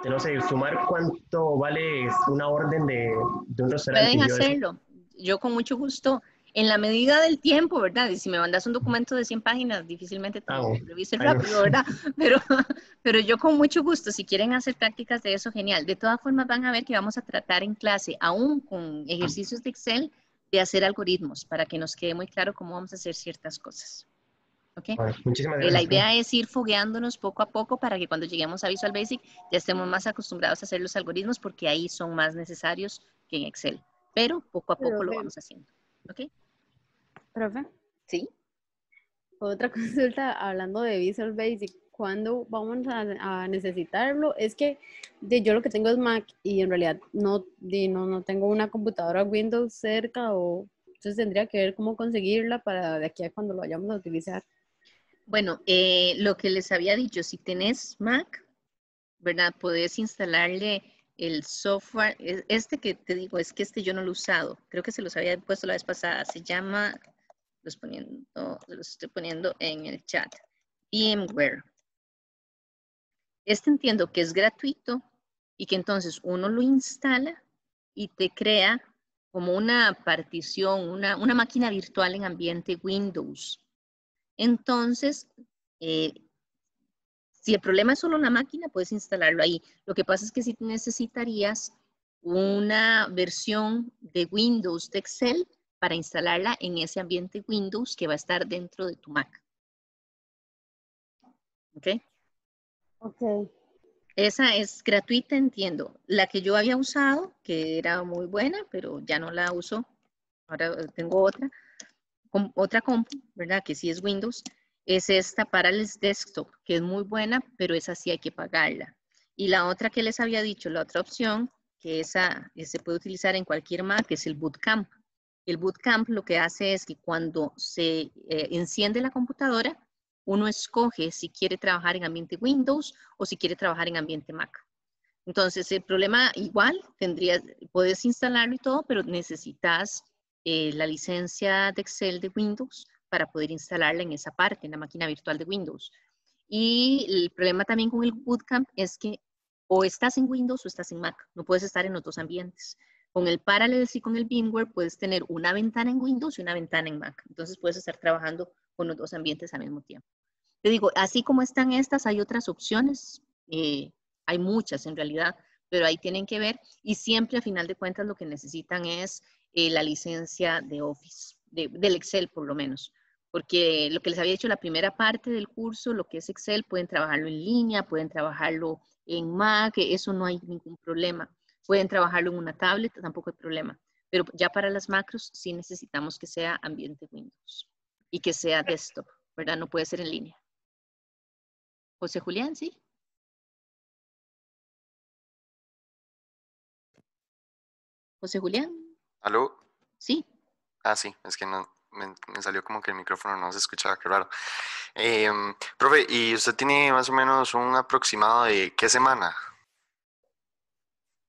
no sé, sumar cuánto vale una orden de un restaurante. Pueden Y yo eso, hacerlo. Yo con mucho gusto, en la medida del tiempo, ¿verdad? Y si me mandas un documento de 100 páginas, difícilmente te lo bueno, revise ahí no. rápido, ¿verdad? Pero, pero yo con mucho gusto, si quieren hacer prácticas de eso, genial. De todas formas, van a ver que vamos a tratar en clase, aún con ejercicios de Excel, de hacer algoritmos para que nos quede muy claro cómo vamos a hacer ciertas cosas. ¿Ok? Bueno, muchísimas La gracias. idea es ir fogueándonos poco a poco para que cuando lleguemos a Visual Basic ya estemos más acostumbrados a hacer los algoritmos porque ahí son más necesarios que en Excel. Pero poco a poco lo vamos haciendo. ¿Ok? Profe, ¿Sí? otra consulta hablando de Visual Basic. ¿Cuándo vamos a necesitarlo? Es que yo lo que tengo es Mac y en realidad no tengo una computadora Windows cerca, o entonces tendría que ver cómo conseguirla para de aquí a cuando lo vayamos a utilizar. Bueno, lo que les había dicho, si tenés Mac, ¿verdad? Podés instalarle el software. Este que te digo, es que este yo no lo he usado. Creo que se los había puesto la vez pasada. Se llama, los estoy poniendo en el chat, VMware. Este entiendo que es gratuito y que entonces uno lo instala y te crea como una partición, una máquina virtual en ambiente Windows. Entonces, si el problema es solo una máquina, puedes instalarlo ahí. Lo que pasa es que si necesitarías una versión de Windows de Excel para instalarla en ese ambiente Windows que va a estar dentro de tu Mac. ¿Ok? Ok. Esa es gratuita, entiendo. La que yo había usado, que era muy buena, pero ya no la uso. Ahora tengo otra compu, ¿verdad? Que sí es Windows. Es esta Parallels Desktop, que es muy buena, pero esa sí hay que pagarla. Y la otra que les había dicho, la otra opción, que esa se puede utilizar en cualquier Mac, es el Bootcamp. El Bootcamp lo que hace es que cuando se enciende la computadora, uno escoge si quiere trabajar en ambiente Windows o si quiere trabajar en ambiente Mac. Entonces, el problema igual, puedes instalarlo y todo, pero necesitas la licencia de Excel de Windows para poder instalarla en esa parte, en la máquina virtual de Windows. Y el problema también con el Bootcamp es que o estás en Windows o estás en Mac, no puedes estar en los dos ambientes. Con el Parallels y con el VMware puedes tener una ventana en Windows y una ventana en Mac. Entonces puedes estar trabajando con los dos ambientes al mismo tiempo. Te digo, así como están estas, hay otras opciones. Hay muchas en realidad, pero ahí tienen que ver. Y siempre a final de cuentas lo que necesitan es la licencia de Office, del Excel por lo menos. Porque lo que les había dicho, la primera parte del curso, lo que es Excel, pueden trabajarlo en línea, pueden trabajarlo en Mac, eso no hay ningún problema. Pueden trabajarlo en una tablet, tampoco hay problema. Pero ya para las macros sí necesitamos que sea ambiente Windows y que sea desktop, ¿verdad? No puede ser en línea. José Julián, ¿sí? José Julián. ¿Aló? Sí. Ah, sí, es que no, me salió como que el micrófono no se escuchaba, qué raro. Profe, ¿y usted tiene más o menos un aproximado de qué semana?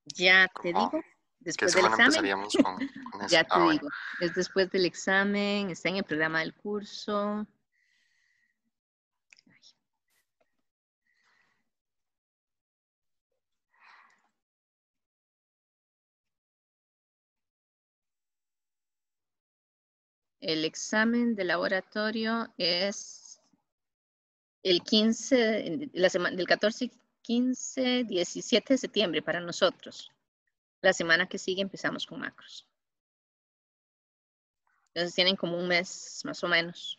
Ya te Como, digo, ¿qué después del semana examen. empezaríamos con eso? Ya te Ah, bueno. digo, es después del examen, está en el programa del curso. El examen de laboratorio es el 15, la semana del 14, 15, 17 de septiembre para nosotros. La semana que sigue empezamos con macros. Entonces tienen como un mes más o menos.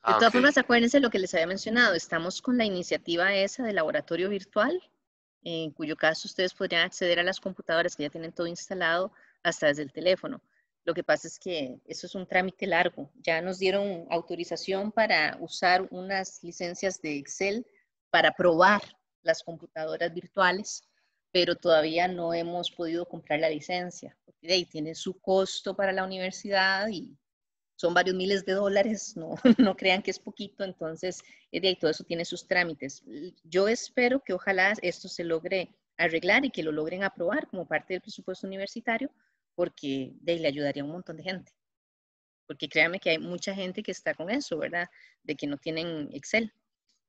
De todas formas, acuérdense lo que les había mencionado. Estamos con la iniciativa esa de laboratorio virtual, en cuyo caso ustedes podrían acceder a las computadoras que ya tienen todo instalado hasta desde el teléfono. Lo que pasa es que eso es un trámite largo. Ya nos dieron autorización para usar unas licencias de Excel para probar las computadoras virtuales, pero todavía no hemos podido comprar la licencia, porque de ahí tiene su costo para la universidad y son varios miles de dólares, no, no crean que es poquito, entonces de ahí todo eso tiene sus trámites. Yo espero que ojalá esto se logre arreglar y que lo logren aprobar como parte del presupuesto universitario, porque de ahí le ayudaría a un montón de gente. Porque créanme que hay mucha gente que está con eso, ¿verdad? De que no tienen Excel.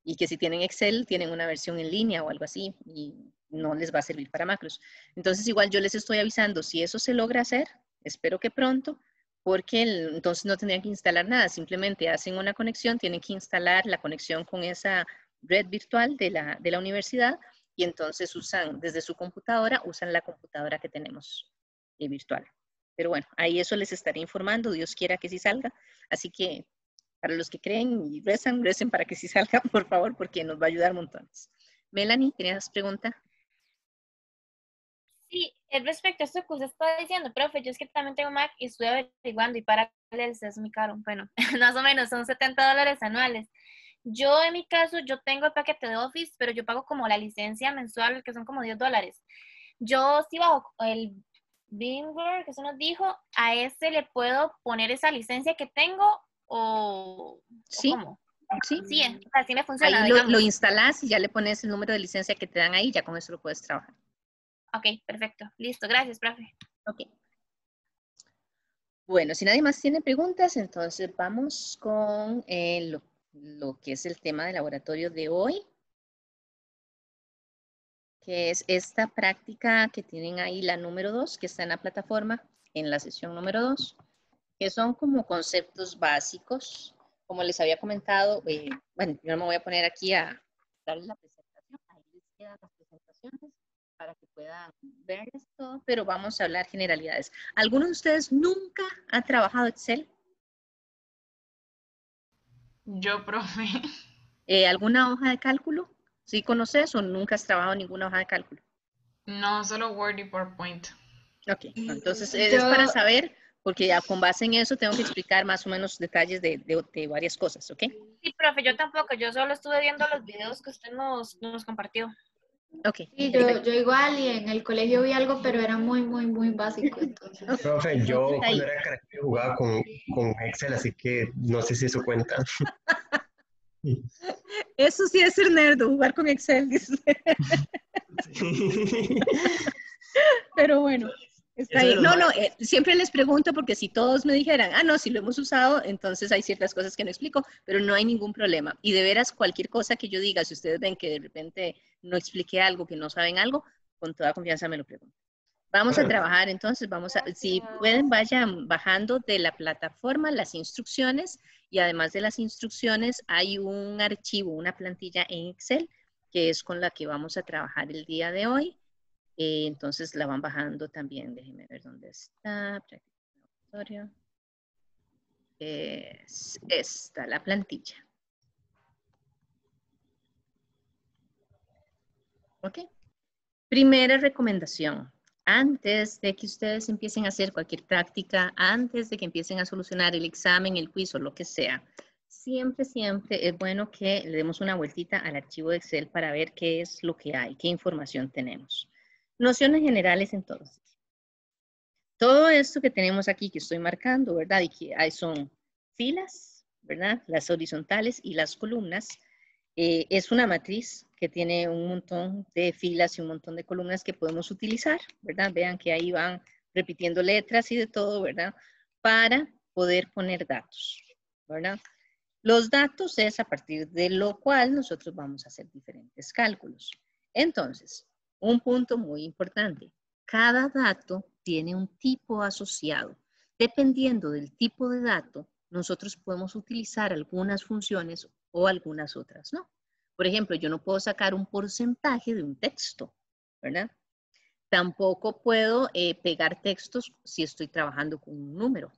Y que si tienen Excel, tienen una versión en línea o algo así y no les va a servir para macros. Entonces, igual yo les estoy avisando, si eso se logra hacer, espero que pronto, porque entonces no tendrían que instalar nada, simplemente hacen una conexión, tienen que instalar la conexión con esa red virtual de la universidad y entonces usan, desde su computadora, usan la computadora que tenemos virtual. Pero bueno, ahí eso les estaré informando, Dios quiera que sí salga, así que para los que creen y recen para que sí salga, por favor, porque nos va a ayudar montones. Melanie, ¿tenías pregunta? Sí, respecto a esto que usted está diciendo, profe, yo es que también tengo Mac y estoy averiguando y para Parallels es muy caro. Bueno, más o menos son $70 anuales. Yo en mi caso, yo tengo el paquete de Office, pero yo pago como la licencia mensual, que son como $10. Yo sí bajo el Bingor, que se nos dijo, a ese le puedo poner esa licencia que tengo o sí, ¿cómo? Sí, sí, así me funciona. Ahí lo instalas y ya le pones el número de licencia que te dan ahí, ya con eso lo puedes trabajar. Ok, perfecto. Listo, gracias, profe. Ok. Bueno, si nadie más tiene preguntas, entonces vamos con lo que es el tema del laboratorio de hoy, que es esta práctica que tienen ahí, la número 2, que está en la plataforma, en la sesión número 2, que son como conceptos básicos. Como les había comentado, bueno, yo no me voy a poner aquí a darles la presentación, ahí les quedan las presentaciones para que puedan verles todo, pero vamos a hablar generalidades. ¿Alguno de ustedes nunca ha trabajado Excel? Yo, profe. ¿Alguna hoja de cálculo? ¿Sí conoces o nunca has trabajado ninguna hoja de cálculo? No, solo Word y PowerPoint. Ok, entonces es para saber, porque ya con base en eso tengo que explicar más o menos detalles de varias cosas, ¿ok? Sí, profe, yo tampoco, yo solo estuve viendo los videos que usted nos compartió. Ok. Sí, yo igual y en el colegio vi algo, pero era muy básico. Entonces. Profe, yo cuando era carajillo jugaba con Excel, así que no sé si eso cuenta. Eso sí es ser nerd, jugar con Excel, dice. Pero bueno, está ahí. No, siempre les pregunto porque si todos me dijeran, no, si lo hemos usado, entonces hay ciertas cosas que no explico, pero no hay ningún problema. Y de veras, cualquier cosa que yo diga, si ustedes ven que de repente no expliqué algo, que no saben algo, con toda confianza me lo preguntan. Vamos a trabajar, entonces, si pueden, vayan bajando de la plataforma las instrucciones y además de las instrucciones hay un archivo, una plantilla en Excel que es con la que vamos a trabajar el día de hoy. Entonces la van bajando también. Déjenme ver dónde está. Es esta, la plantilla. Ok. Primera recomendación. Antes de que ustedes empiecen a hacer cualquier práctica, antes de que empiecen a solucionar el examen, el quiz o lo que sea, siempre es bueno que le demos una vueltita al archivo de Excel para ver qué es lo que hay, qué información tenemos. Nociones generales entonces. Todo esto que tenemos aquí que estoy marcando, ¿verdad? Y que hay son filas, ¿verdad? Las horizontales y las columnas. Es una matriz que tiene un montón de filas y un montón de columnas que podemos utilizar, ¿verdad? Vean que ahí van repitiendo letras y de todo, ¿verdad? Para poder poner datos, ¿verdad? Los datos es a partir de lo cual nosotros vamos a hacer diferentes cálculos. Entonces, un punto muy importante. Cada dato tiene un tipo asociado. Dependiendo del tipo de dato, nosotros podemos utilizar algunas funciones o algunas otras no. Por ejemplo, yo no puedo sacar un porcentaje de un texto, ¿verdad? Tampoco puedo pegar textos si estoy trabajando con un número.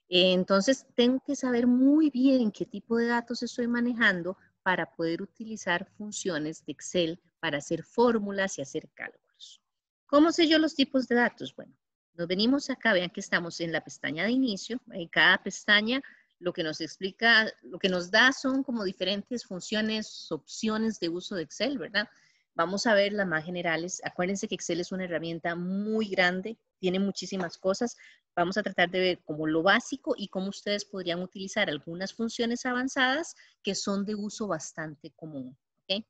Entonces, tengo que saber muy bien qué tipo de datos estoy manejando para poder utilizar funciones de Excel para hacer fórmulas y hacer cálculos. ¿Cómo sé yo los tipos de datos? Bueno, nos venimos acá, vean que estamos en la pestaña de inicio. En cada pestaña lo que nos explica, lo que nos da son como diferentes funciones, opciones de uso de Excel, ¿verdad? Vamos a ver las más generales. Acuérdense que Excel es una herramienta muy grande, tiene muchísimas cosas. Vamos a tratar de ver como lo básico y cómo ustedes podrían utilizar algunas funciones avanzadas que son de uso bastante común. ¿Okay?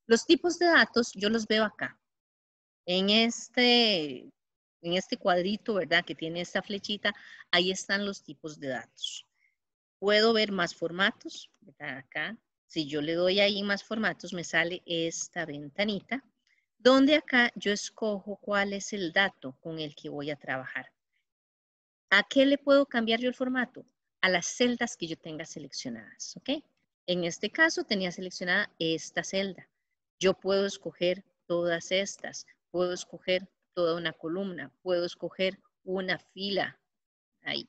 Los tipos de datos yo los veo acá. En este cuadrito, ¿verdad? Que tiene esta flechita, ahí están los tipos de datos. Puedo ver más formatos, ¿verdad? Acá. Si yo le doy ahí más formatos, me sale esta ventanita, donde acá yo escojo cuál es el dato con el que voy a trabajar. ¿A qué le puedo cambiar yo el formato? A las celdas que yo tenga seleccionadas, ¿ok? En este caso tenía seleccionada esta celda. Yo puedo escoger todas estas. Puedo escoger toda una columna. Puedo escoger una fila. Ahí.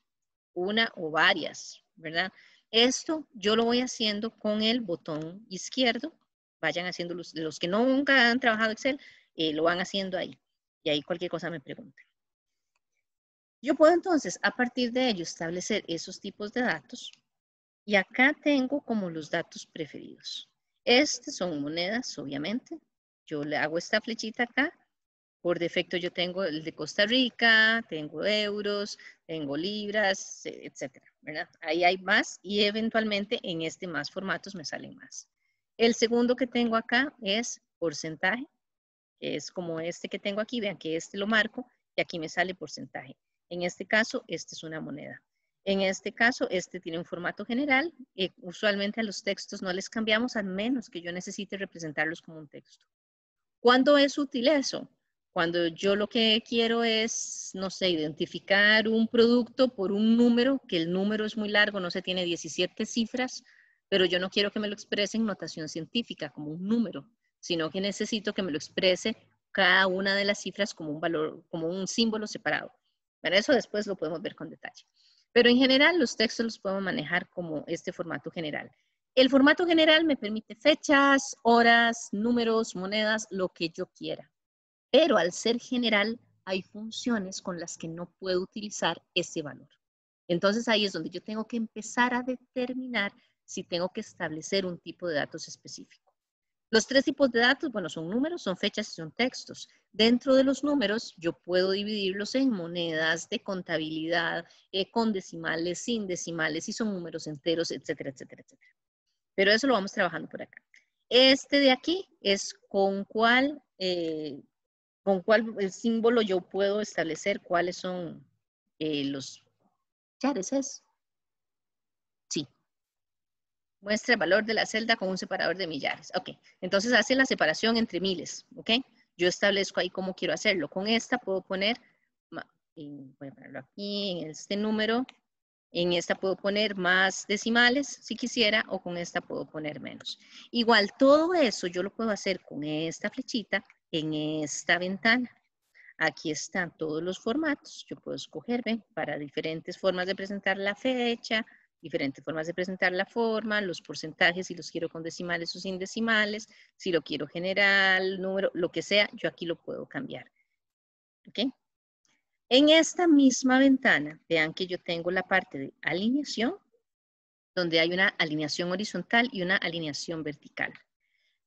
Una o varias, ¿verdad? Esto yo lo voy haciendo con el botón izquierdo. Vayan haciendo los que nunca han trabajado Excel, lo van haciendo ahí. Y ahí cualquier cosa me preguntan. Yo puedo entonces, a partir de ello, establecer esos tipos de datos. Y acá tengo como los datos preferidos. Estos son monedas, obviamente. Yo le hago esta flechita acá. Por defecto yo tengo el de Costa Rica, tengo euros, tengo libras, etcétera, ¿verdad? Ahí hay más y eventualmente en este más formatos me salen más. El segundo que tengo acá es porcentaje, que es como este que tengo aquí. Vean que este lo marco y aquí me sale porcentaje. En este caso, este es una moneda. En este caso, este tiene un formato general. Usualmente a los textos no les cambiamos a menos que yo necesite representarlos como un texto. ¿Cuándo es útil eso? Cuando yo lo que quiero es, no sé, identificar un producto por un número, que el número es muy largo, no sé, tiene 17 cifras, pero yo no quiero que me lo exprese en notación científica como un número, sino que necesito que me lo exprese cada una de las cifras como un valor, como un símbolo separado. Para eso después lo podemos ver con detalle. Pero en general los textos los podemos manejar como este formato general. El formato general me permite fechas, horas, números, monedas, lo que yo quiera. Pero al ser general, hay funciones con las que no puedo utilizar ese valor. Entonces ahí es donde yo tengo que empezar a determinar si tengo que establecer un tipo de datos específico. Los tres tipos de datos, bueno, son números, son fechas y son textos. Dentro de los números, yo puedo dividirlos en monedas, de contabilidad, con decimales, sin decimales, si son números enteros, etcétera, etcétera, etcétera. Pero eso lo vamos trabajando por acá. Este de aquí es con cuál el símbolo yo puedo establecer cuáles son los millares, ¿es? Sí. Muestra el valor de la celda con un separador de millares. Ok, entonces hace la separación entre miles, ¿ok? Yo establezco ahí cómo quiero hacerlo. Con esta puedo poner, voy a ponerlo aquí, en este número. En esta puedo poner más decimales si quisiera, o con esta puedo poner menos. Igual todo eso yo lo puedo hacer con esta flechita en esta ventana. Aquí están todos los formatos. Yo puedo escoger, ¿ven? Para diferentes formas de presentar la fecha, diferentes formas de presentar la forma, los porcentajes, si los quiero con decimales o sin decimales, si lo quiero general, número, lo que sea, yo aquí lo puedo cambiar. ¿Ok? En esta misma ventana, vean que yo tengo la parte de alineación, donde hay una alineación horizontal y una alineación vertical.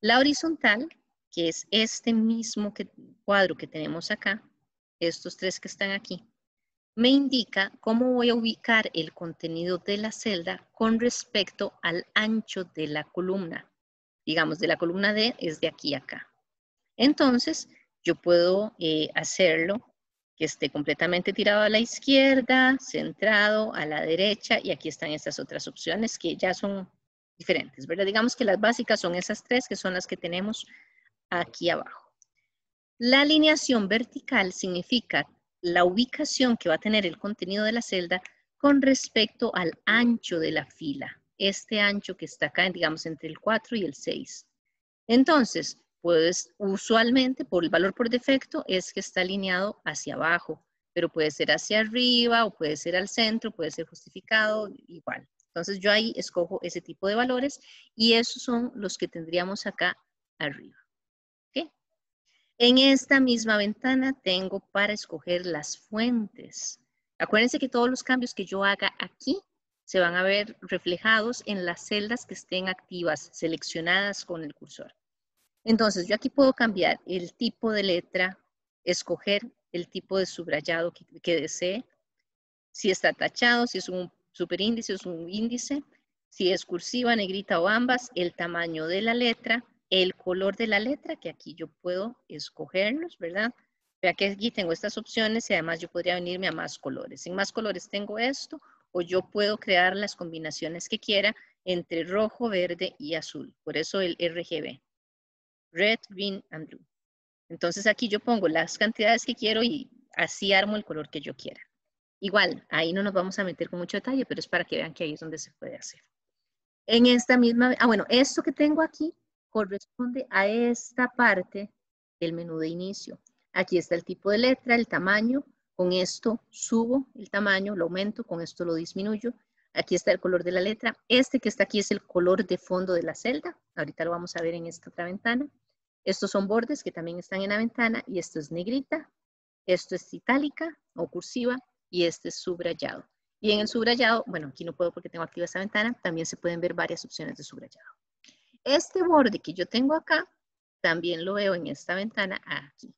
La horizontal, que es este mismo cuadro que tenemos acá, estos tres que están aquí, me indica cómo voy a ubicar el contenido de la celda con respecto al ancho de la columna. Digamos, de la columna D es de aquí a acá. Entonces, yo puedo hacerlo que esté completamente tirado a la izquierda, centrado a la derecha, y aquí están estas otras opciones que ya son diferentes, ¿verdad? Digamos que las básicas son esas tres que son las que tenemos aquí abajo. La alineación vertical significa la ubicación que va a tener el contenido de la celda con respecto al ancho de la fila. Este ancho que está acá, digamos, entre el 4 y el 6. Entonces, puedes, usualmente, por el valor por defecto, es que está alineado hacia abajo, pero puede ser hacia arriba o puede ser al centro, puede ser justificado, igual. Entonces, yo ahí escojo ese tipo de valores y esos son los que tendríamos acá arriba. ¿Okay? En esta misma ventana tengo para escoger las fuentes. Acuérdense que todos los cambios que yo haga aquí se van a ver reflejados en las celdas que estén activas, seleccionadas con el cursor. Entonces, yo aquí puedo cambiar el tipo de letra, escoger el tipo de subrayado que desee, si está tachado, si es un superíndice o es un índice, si es cursiva, negrita o ambas, el tamaño de la letra, el color de la letra, que aquí yo puedo escogerlos, ¿verdad? Vea que aquí tengo estas opciones y además yo podría venirme a más colores. En más colores tengo esto, o yo puedo crear las combinaciones que quiera entre rojo, verde y azul. Por eso el RGB. Red, green and blue. Entonces aquí yo pongo las cantidades que quiero y así armo el color que yo quiera. Igual, ahí no nos vamos a meter con mucho detalle, pero es para que vean que ahí es donde se puede hacer. En esta misma, bueno, esto que tengo aquí corresponde a esta parte del menú de inicio. Aquí está el tipo de letra, el tamaño. Con esto subo el tamaño, lo aumento, con esto lo disminuyo. Aquí está el color de la letra. Este que está aquí es el color de fondo de la celda. Ahorita lo vamos a ver en esta otra ventana. Estos son bordes que también están en la ventana y esto es negrita. Esto es itálica o cursiva y este es subrayado. Y en el subrayado, bueno, aquí no puedo porque tengo activa esta ventana, también se pueden ver varias opciones de subrayado. Este borde que yo tengo acá, también lo veo en esta ventana aquí.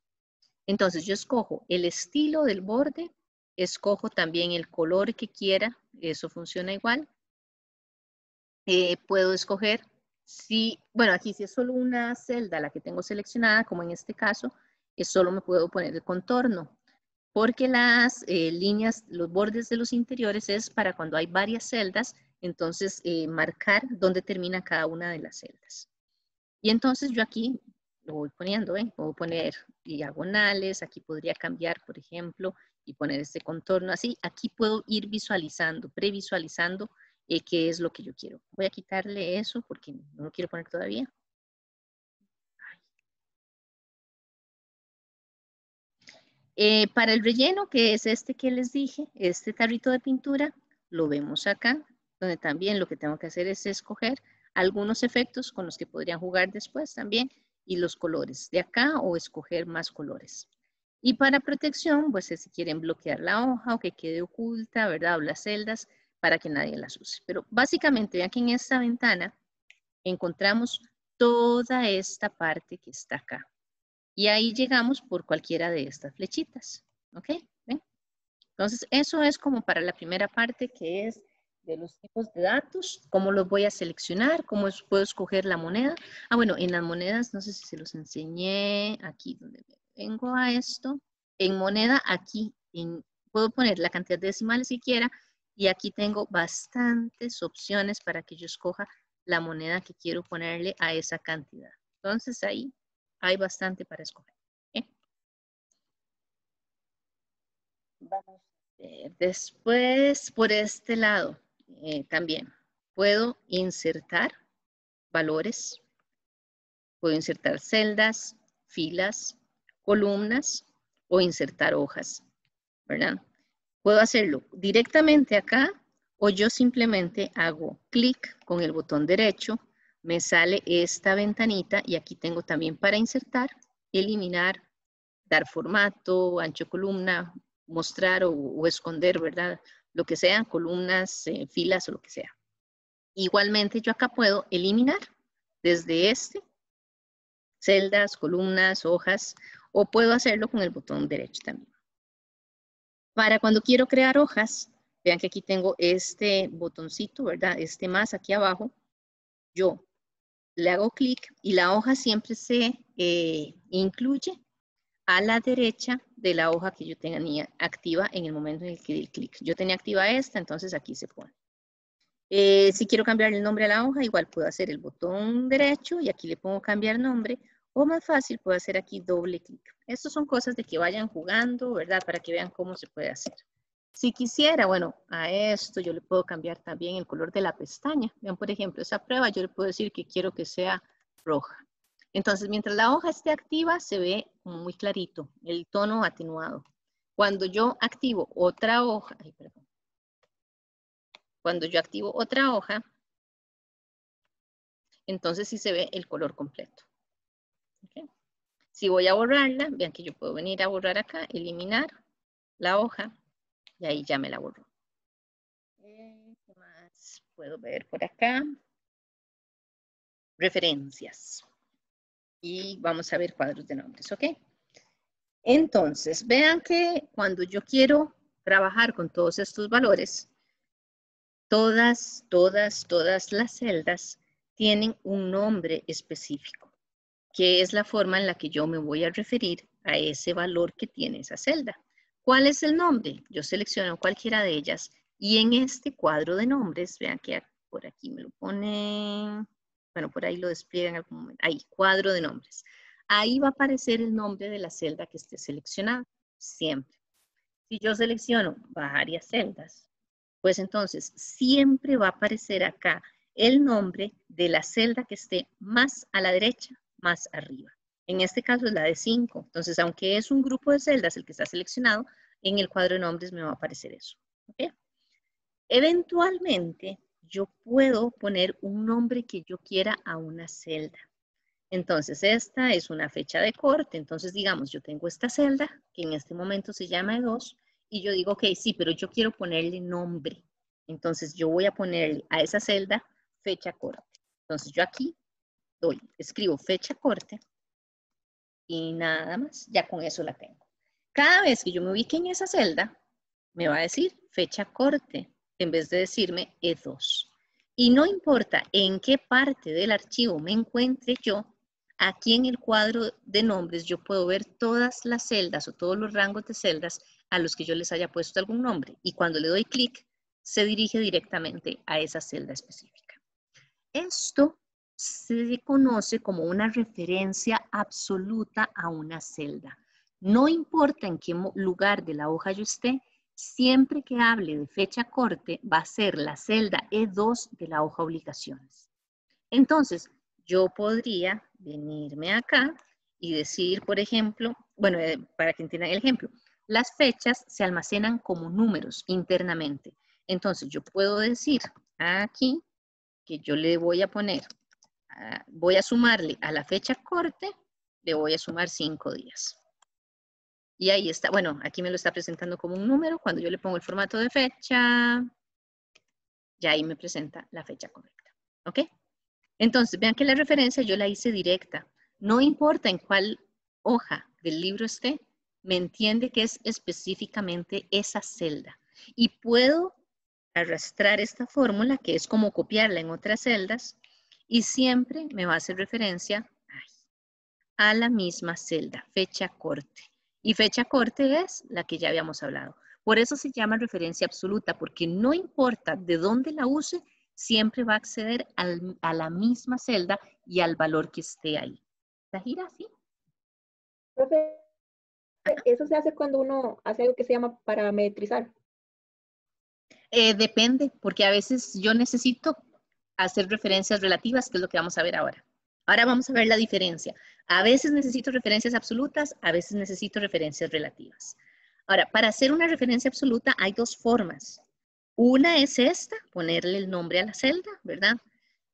Entonces yo escojo el estilo del borde, escojo también el color que quiera, eso funciona igual. Puedo escoger si, bueno, aquí si es solo una celda la que tengo seleccionada, como en este caso, solo me puedo poner el contorno, porque las líneas, los bordes de los interiores es para cuando hay varias celdas, entonces marcar dónde termina cada una de las celdas. Y entonces yo aquí lo voy poniendo, puedo poner diagonales, aquí podría cambiar, por ejemplo, y poner este contorno así. Aquí puedo ir visualizando, previsualizando qué es lo que yo quiero. Voy a quitarle eso porque no lo quiero poner todavía. Para el relleno, que es este que les dije, este tarrito de pintura, lo vemos acá, donde también lo que tengo que hacer es escoger algunos efectos con los que podrían jugar después también, y los colores de acá o escoger más colores. Y para protección, pues si quieren bloquear la hoja o que quede oculta, ¿verdad? O las celdas para que nadie las use. Pero básicamente, vean que en esta ventana encontramos toda esta parte que está acá. Y ahí llegamos por cualquiera de estas flechitas. ¿Ok? ¿Ven? Entonces, eso es como para la primera parte que es de los tipos de datos, cómo los voy a seleccionar, cómo puedo escoger la moneda. Ah, bueno, en las monedas, no sé si se los enseñé aquí donde vengo a esto. En moneda, aquí puedo poner la cantidad de decimales que quiera y aquí tengo bastantes opciones para que yo escoja la moneda que quiero ponerle a esa cantidad. Entonces, ahí hay bastante para escoger. Vamos a ver. Después, por este lado, también puedo insertar valores, puedo insertar celdas, filas, columnas o insertar hojas, ¿verdad? Puedo hacerlo directamente acá o yo simplemente hago clic con el botón derecho, me sale esta ventanita y aquí tengo también para insertar, eliminar, dar formato, ancho columna, mostrar o esconder, ¿verdad? Lo que sea, columnas, filas o lo que sea. Igualmente yo acá puedo eliminar desde celdas, columnas, hojas, o puedo hacerlo con el botón derecho también. Para cuando quiero crear hojas, vean que aquí tengo este botoncito, ¿verdad? Este más aquí abajo. Yo le hago clic y la hoja siempre se incluye a la derecha de la hoja que yo tenía activa en el momento en el que di el clic. Yo tenía activa esta, entonces aquí se pone. Si quiero cambiar el nombre a la hoja, igual puedo hacer el botón derecho y aquí le pongo cambiar nombre. O más fácil, puedo hacer aquí doble clic. Estas son cosas de que vayan jugando, ¿verdad? Para que vean cómo se puede hacer. Si quisiera, bueno, a esto yo le puedo cambiar también el color de la pestaña. Vean, por ejemplo, esa prueba yo le puedo decir que quiero que sea roja. Entonces, mientras la hoja esté activa, se ve muy clarito, el tono atenuado. Cuando yo activo otra hoja, cuando yo activo otra hoja, entonces sí se ve el color completo. ¿Okay? Si voy a borrarla, vean que yo puedo venir a borrar acá, eliminar la hoja, y ahí ya me la borró. ¿Qué más puedo ver por acá? Referencias. Y vamos a ver cuadros de nombres, ¿ok? Entonces, vean que cuando yo quiero trabajar con todos estos valores, todas las celdas tienen un nombre específico, que es la forma en la que yo me voy a referir a ese valor que tiene esa celda. ¿Cuál es el nombre? Yo selecciono cualquiera de ellas y en este cuadro de nombres, vean que por aquí me lo ponen, bueno, por ahí lo despliegan en algún momento, ahí, cuadro de nombres. Ahí va a aparecer el nombre de la celda que esté seleccionada, siempre. Si yo selecciono varias celdas, pues entonces siempre va a aparecer acá el nombre de la celda que esté más a la derecha, más arriba. En este caso es la de 5. Entonces, aunque es un grupo de celdas el que está seleccionado, en el cuadro de nombres me va a aparecer eso. ¿Okay? Eventualmente, yo puedo poner un nombre que yo quiera a una celda. Entonces, esta es una fecha de corte. Entonces, digamos, yo tengo esta celda, que en este momento se llama E2, y yo digo, ok, sí, pero yo quiero ponerle nombre. Entonces, yo voy a ponerle a esa celda fecha corte. Entonces, yo aquí escribo fecha corte, y nada más, ya con eso la tengo. Cada vez que yo me ubique en esa celda, me va a decir fecha corte, en vez de decirme E2. Y no importa en qué parte del archivo me encuentre yo, aquí en el cuadro de nombres yo puedo ver todas las celdas o todos los rangos de celdas a los que yo les haya puesto algún nombre. Y cuando le doy clic, se dirige directamente a esa celda específica. Esto se conoce como una referencia absoluta a una celda. No importa en qué lugar de la hoja yo esté, siempre que hable de fecha corte va a ser la celda E2 de la hoja obligaciones. Entonces, yo podría venirme acá y decir, por ejemplo, bueno, para que entiendan el ejemplo, las fechas se almacenan como números internamente. Entonces, yo puedo decir aquí que yo le voy a poner, voy a sumarle a la fecha corte, le voy a sumar 5 días. Y ahí está, bueno, aquí me lo está presentando como un número. Cuando yo le pongo el formato de fecha, ya ahí me presenta la fecha correcta. ¿Ok? Entonces, vean que la referencia yo la hice directa. No importa en cuál hoja del libro esté, me entiende que es específicamente esa celda. Y puedo arrastrar esta fórmula, que es como copiarla en otras celdas, y siempre me va a hacer referencia a la misma celda, fecha corte. Y fecha corte es la que ya habíamos hablado. Por eso se llama referencia absoluta, porque no importa de dónde la use, siempre va a acceder a la misma celda y al valor que esté ahí. ¿La gira así? Profe, eso se hace cuando uno hace algo que se llama parametrizar. Depende, porque a veces yo necesito hacer referencias relativas, que es lo que vamos a ver ahora. Ahora vamos a ver la diferencia. A veces necesito referencias absolutas, a veces necesito referencias relativas. Ahora, para hacer una referencia absoluta hay dos formas. Una es esta, ponerle el nombre a la celda, ¿verdad?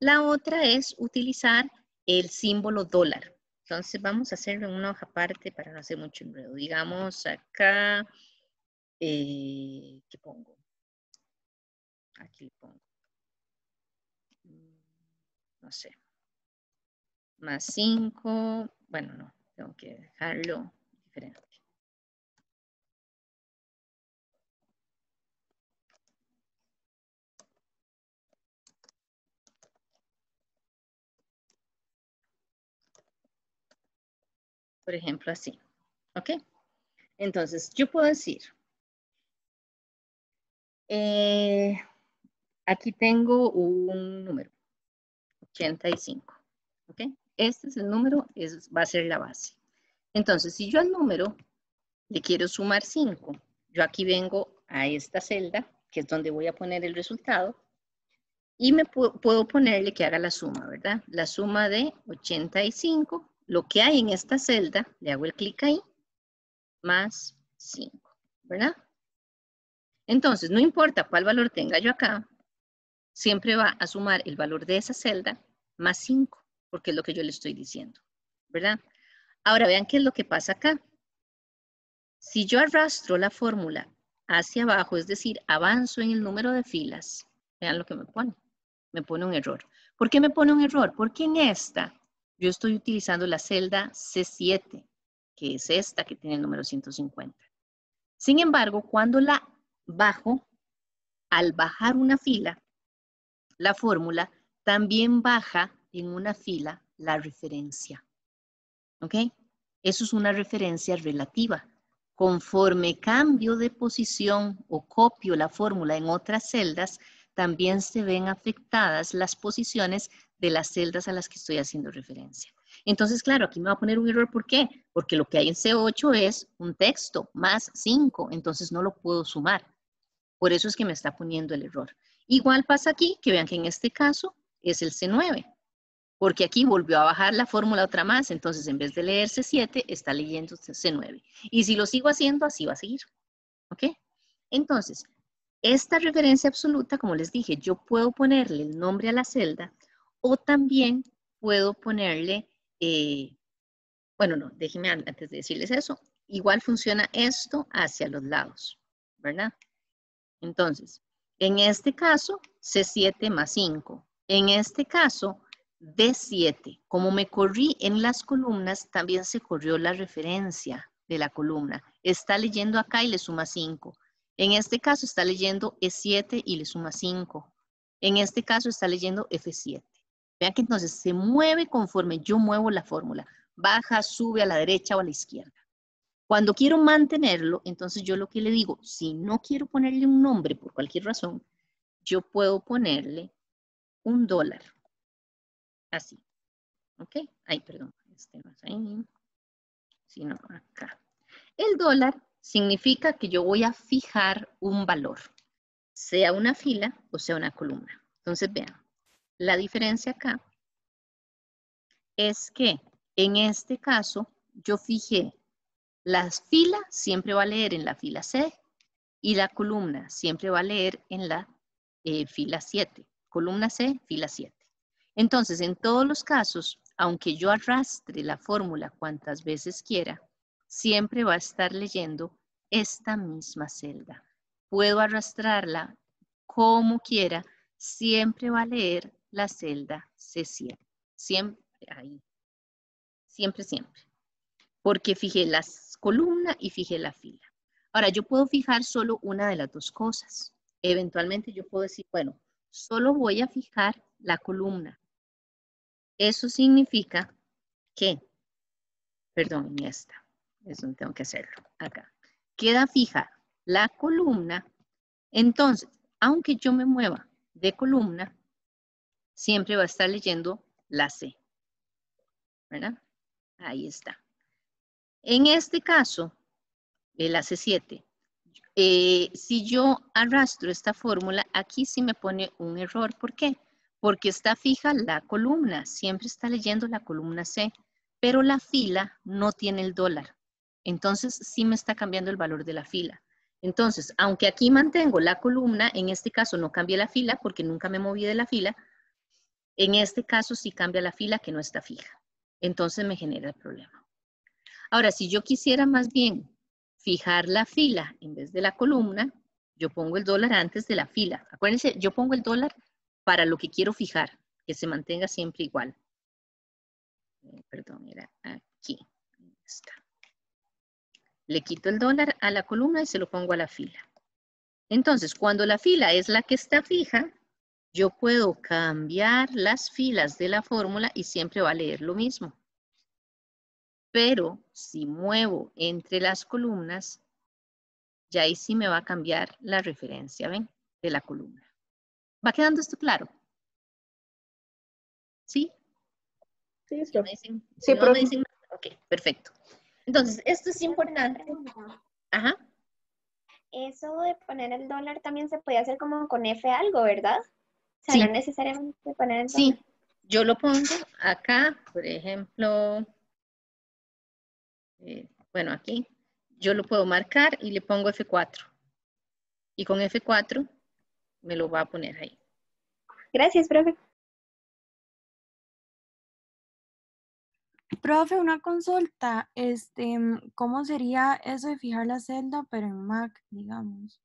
La otra es utilizar el símbolo dólar. Entonces vamos a hacerlo en una hoja aparte para no hacer mucho enredo. Digamos acá, ¿qué pongo? Aquí le pongo. No sé. Más 5. Bueno, no. Tengo que dejarlo diferente. Por ejemplo, así. ¿Ok? Entonces, yo puedo decir, aquí tengo un número, 85. ¿Ok? Este es el número, va a ser la base. Entonces, si yo al número le quiero sumar 5, yo aquí vengo a esta celda, que es donde voy a poner el resultado, y me puedo ponerle que haga la suma, ¿verdad? La suma de 85, lo que hay en esta celda, le hago el clic ahí, más 5, ¿verdad? Entonces, no importa cuál valor tenga yo acá, siempre va a sumar el valor de esa celda más 5, porque es lo que yo le estoy diciendo, ¿verdad? Ahora, vean qué es lo que pasa acá. Si yo arrastro la fórmula hacia abajo, es decir, avanzo en el número de filas, vean lo que me pone. Me pone un error. ¿Por qué me pone un error? Porque en esta yo estoy utilizando la celda C7, que es esta que tiene el número 150. Sin embargo, cuando la bajo, al bajar una fila, la fórmula también baja en una fila la referencia. ¿Ok? Eso es una referencia relativa. Conforme cambio de posición o copio la fórmula en otras celdas, también se ven afectadas las posiciones de las celdas a las que estoy haciendo referencia. Entonces, claro, aquí me va a poner un error. ¿Por qué? Porque lo que hay en C8 es un texto más 5, entonces no lo puedo sumar. Por eso es que me está poniendo el error. Igual pasa aquí, que vean que en este caso es el C9, porque aquí volvió a bajar la fórmula otra más, entonces en vez de leer C7, está leyendo C9. Y si lo sigo haciendo, así va a seguir. ¿Ok? Entonces, esta referencia absoluta, como les dije, yo puedo ponerle el nombre a la celda o también puedo ponerle, bueno, no, déjenme antes de decirles eso, igual funciona esto hacia los lados, ¿verdad? Entonces, en este caso, C7 más 5. En este caso, D7. Como me corrí en las columnas, también se corrió la referencia de la columna. Está leyendo acá y le suma 5. En este caso está leyendo E7 y le suma 5. En este caso está leyendo F7. Vean que entonces se mueve conforme yo muevo la fórmula. Baja, sube a la derecha o a la izquierda. Cuando quiero mantenerlo, entonces yo lo que le digo, si no quiero ponerle un nombre por cualquier razón, yo puedo ponerle $1. Así. ¿Ok? Ay, perdón. Este no es ahí, sino acá. El dólar significa que yo voy a fijar un valor, sea una fila o sea una columna. Entonces, vean, la diferencia acá es que en este caso yo fijé la fila siempre va a leer en la fila C y la columna siempre va a leer en la fila 7. Columna C, fila 7. Entonces, en todos los casos, aunque yo arrastre la fórmula cuantas veces quiera, siempre va a estar leyendo esta misma celda. Puedo arrastrarla como quiera, siempre va a leer la celda C7. Siempre, ahí. Siempre, siempre. Porque fijé la columna y fijé la fila. Ahora, yo puedo fijar solo una de las dos cosas. Eventualmente yo puedo decir, bueno, solo voy a fijar la columna. Eso significa que, perdón, en esta, es donde tengo que hacerlo, acá. Queda fija la columna. Entonces, aunque yo me mueva de columna, siempre va a estar leyendo la C. ¿Verdad? Ahí está. En este caso, el AC7, si yo arrastro esta fórmula, aquí sí me pone un error. ¿Por qué? Porque está fija la columna, siempre está leyendo la columna C, pero la fila no tiene el dólar. Entonces sí me está cambiando el valor de la fila. Entonces, aunque aquí mantengo la columna, en este caso no cambié la fila porque nunca me moví de la fila, en este caso sí cambia la fila que no está fija. Entonces me genera el problema. Ahora, si yo quisiera más bien fijar la fila en vez de la columna, yo pongo el dólar antes de la fila. Acuérdense, yo pongo el dólar para lo que quiero fijar, que se mantenga siempre igual. Perdón, era aquí. Está. Le quito el dólar a la columna y se lo pongo a la fila. Entonces, cuando la fila es la que está fija, yo puedo cambiar las filas de la fórmula y siempre va a leer lo mismo. Pero si muevo entre las columnas, ya ahí sí me va a cambiar la referencia, ¿ven? De la columna. ¿Va quedando esto claro? ¿Sí? Sí, ¿Sí me dicen? Sí, ¿No me dicen? Ok, perfecto. Entonces, esto es importante. Ajá. eso de poner el dólar también se puede hacer como con F algo, ¿verdad? O sea, Sí. no necesariamente poner el Sí, dólar. yo lo pongo acá, por ejemplo, bueno, aquí, yo lo puedo marcar y le pongo F4. Y con F4 me lo va a poner ahí. Gracias, profe. Profe, una consulta, ¿cómo sería eso de fijar la celda, pero en Mac, digamos?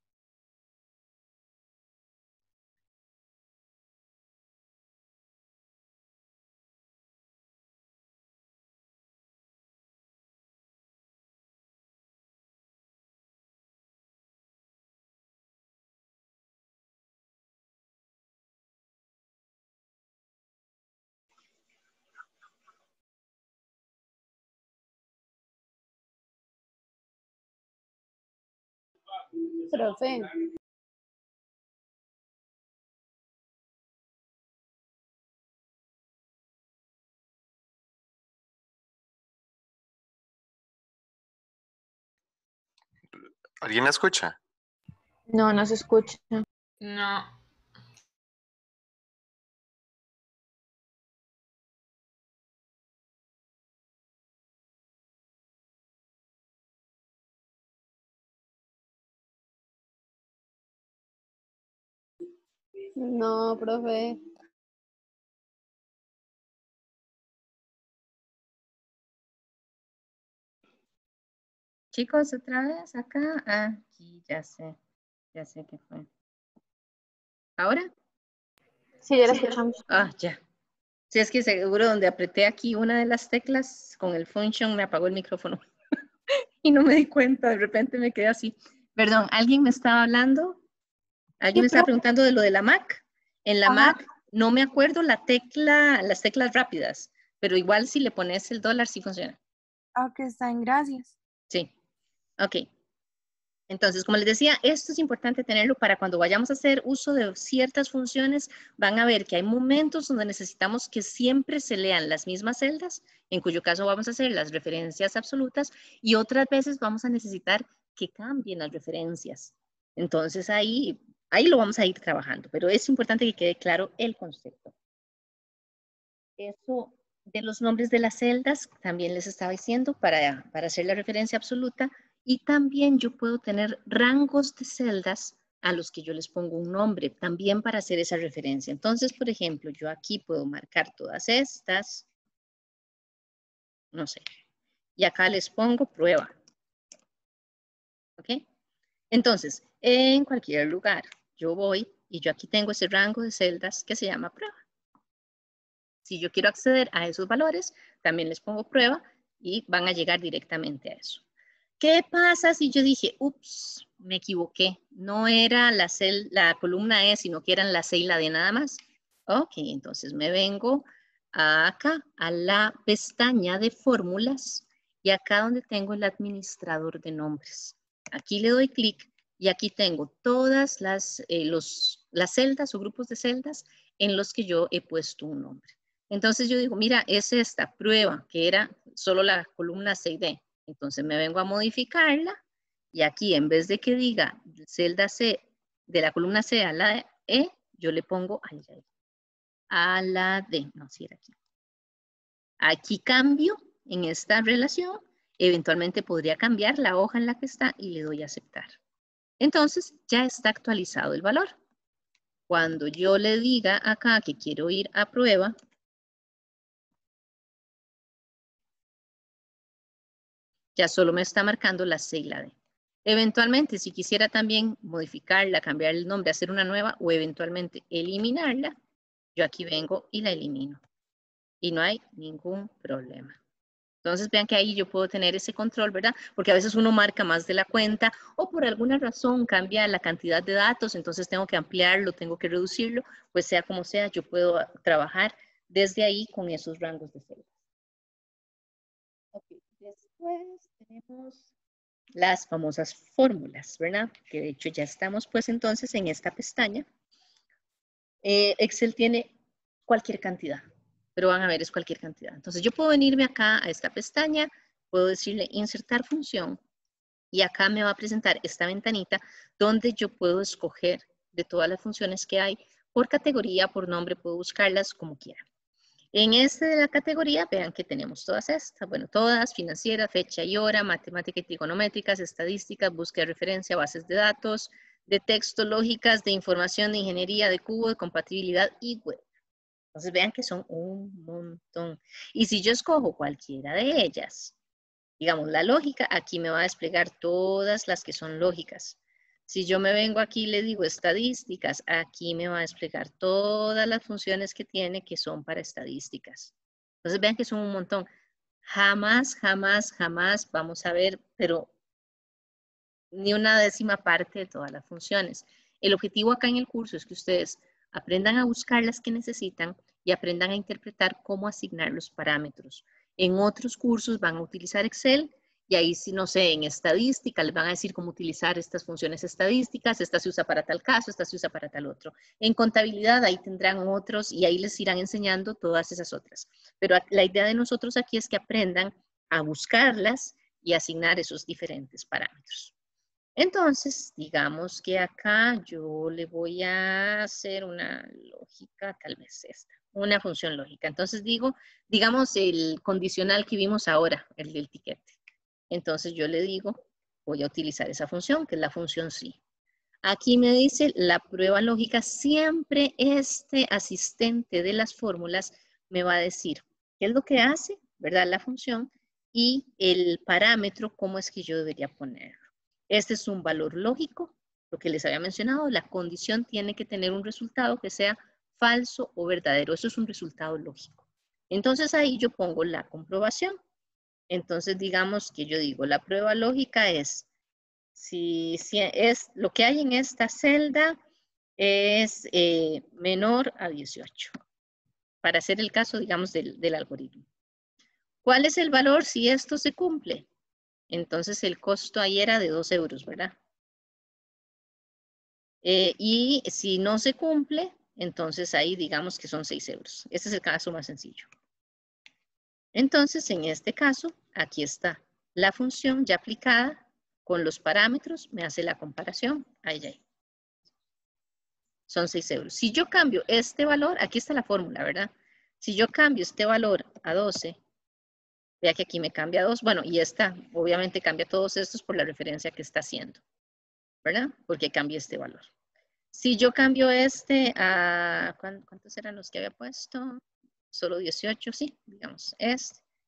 Profe, ¿Alguien la escucha? No, no se escucha. No. no, profe. Chicos, otra vez acá. Aquí, ya sé qué fue. ¿Ahora? Sí, ya la escuchamos. Ya. Sí, es que seguro donde apreté aquí una de las teclas con el function me apagó el micrófono. Y no me di cuenta, de repente me quedé así. Perdón, ¿alguien me estaba hablando? ¿Alguien me estaba preguntando de lo de la Mac? En la Mac no me acuerdo las teclas rápidas, pero igual si le pones el dólar sí funciona. Ok, está en gracias. Sí, ok. Entonces, como les decía, esto es importante tenerlo para cuando vayamos a hacer uso de ciertas funciones, van a ver que hay momentos donde necesitamos que siempre se lean las mismas celdas, en cuyo caso vamos a hacer las referencias absolutas, y otras veces vamos a necesitar que cambien las referencias. Entonces, ahí lo vamos a ir trabajando, pero es importante que quede claro el concepto. Eso de los nombres de las celdas, también les estaba diciendo, para hacer la referencia absoluta, y también yo puedo tener rangos de celdas a los que yo les pongo un nombre, también para hacer esa referencia. Entonces, por ejemplo, yo aquí puedo marcar todas estas, no sé, y acá les pongo prueba. ¿Ok? Entonces, en cualquier lugar, yo voy y yo aquí tengo ese rango de celdas que se llama prueba. Si yo quiero acceder a esos valores, también les pongo prueba y van a llegar directamente a eso. ¿Qué pasa si yo dije, ups, me equivoqué? No era la columna E, sino que eran la C y la D nada más. Ok, entonces me vengo acá a la pestaña de fórmulas y acá donde tengo el administrador de nombres. Aquí le doy clic y aquí tengo todas las celdas o grupos de celdas en los que yo he puesto un nombre. Entonces yo digo, mira, es esta prueba que era solo la columna C y D. Entonces me vengo a modificarla y aquí en vez de que diga celda C de la columna C a la E, yo le pongo a la D. No, si era aquí. Aquí cambio en esta relación. Eventualmente podría cambiar la hoja en la que está y le doy a aceptar. Entonces ya está actualizado el valor. Cuando yo le diga acá que quiero ir a prueba, ya solo me está marcando la C y la D. Eventualmente, si quisiera también modificarla, cambiar el nombre, hacer una nueva o eventualmente eliminarla, yo aquí vengo y la elimino. Y no hay ningún problema. Entonces vean que ahí yo puedo tener ese control, ¿verdad? Porque a veces uno marca más de la cuenta o por alguna razón cambia la cantidad de datos, entonces tengo que ampliarlo, tengo que reducirlo, pues sea como sea, yo puedo trabajar desde ahí con esos rangos de celdas. Ok, después tenemos las famosas fórmulas, ¿verdad? Que de hecho ya estamos pues entonces en esta pestaña. Excel tiene cualquier cantidad, pero van a ver es cualquier cantidad. Entonces yo puedo venirme acá a esta pestaña, puedo decirle insertar función Y acá me va a presentar esta ventanita donde yo puedo escoger de todas las funciones que hay por categoría, por nombre, puedo buscarlas como quiera. En este de la categoría, vean que tenemos todas estas. Bueno, todas, financiera, fecha y hora, matemática y trigonométricas, estadísticas, búsqueda de referencia, bases de datos, de texto, lógicas, de información, de ingeniería, de cubo, de compatibilidad y web. Entonces vean que son un montón. Y si yo escojo cualquiera de ellas, digamos la lógica, aquí me va a desplegar todas las que son lógicas. Si yo me vengo aquí y le digo estadísticas, aquí me va a desplegar todas las funciones que tiene que son para estadísticas. Entonces vean que son un montón. Jamás, jamás, jamás vamos a ver, pero ni una décima parte de todas las funciones. El objetivo acá en el curso es que ustedes aprendan a buscar las que necesitan y aprendan a interpretar cómo asignar los parámetros. En otros cursos van a utilizar Excel y ahí, si no sé, en estadística les van a decir cómo utilizar estas funciones estadísticas, esta se usa para tal caso, esta se usa para tal otro. En contabilidad ahí tendrán otros y ahí les irán enseñando todas esas otras. Pero la idea de nosotros aquí es que aprendan a buscarlas y asignar esos diferentes parámetros. Entonces, digamos que acá yo le voy a hacer una lógica, tal vez esta, una función lógica. Entonces digamos el condicional que vimos ahora, el del tiquete. Entonces yo le digo, voy a utilizar esa función, que es la función sí. Aquí me dice la prueba lógica, siempre este asistente de las fórmulas me va a decir qué es lo que hace, ¿verdad? La función y el parámetro, cómo es que yo debería ponerlo. Este es un valor lógico, lo que les había mencionado, la condición tiene que tener un resultado que sea falso o verdadero, eso es un resultado lógico. Entonces ahí yo pongo la comprobación. Entonces digamos que yo digo, la prueba lógica es, si es lo que hay en esta celda es menor a 18, para hacer el caso, digamos, del algoritmo. ¿Cuál es el valor si esto se cumple? Entonces el costo ahí era de 2 euros, ¿verdad? Y si no se cumple, entonces ahí digamos que son 6 euros. Este es el caso más sencillo. Entonces, en este caso, aquí está la función ya aplicada con los parámetros, me hace la comparación. Ahí. Son 6 euros. Si yo cambio este valor, aquí está la fórmula, ¿verdad? Si yo cambio este valor a 12, vea que aquí me cambia a 2. Bueno, y esta, obviamente cambia todos estos por la referencia que está haciendo, ¿verdad? Porque cambia este valor. Si yo cambio este a, ¿cuántos eran los que había puesto? Solo 18, sí, digamos,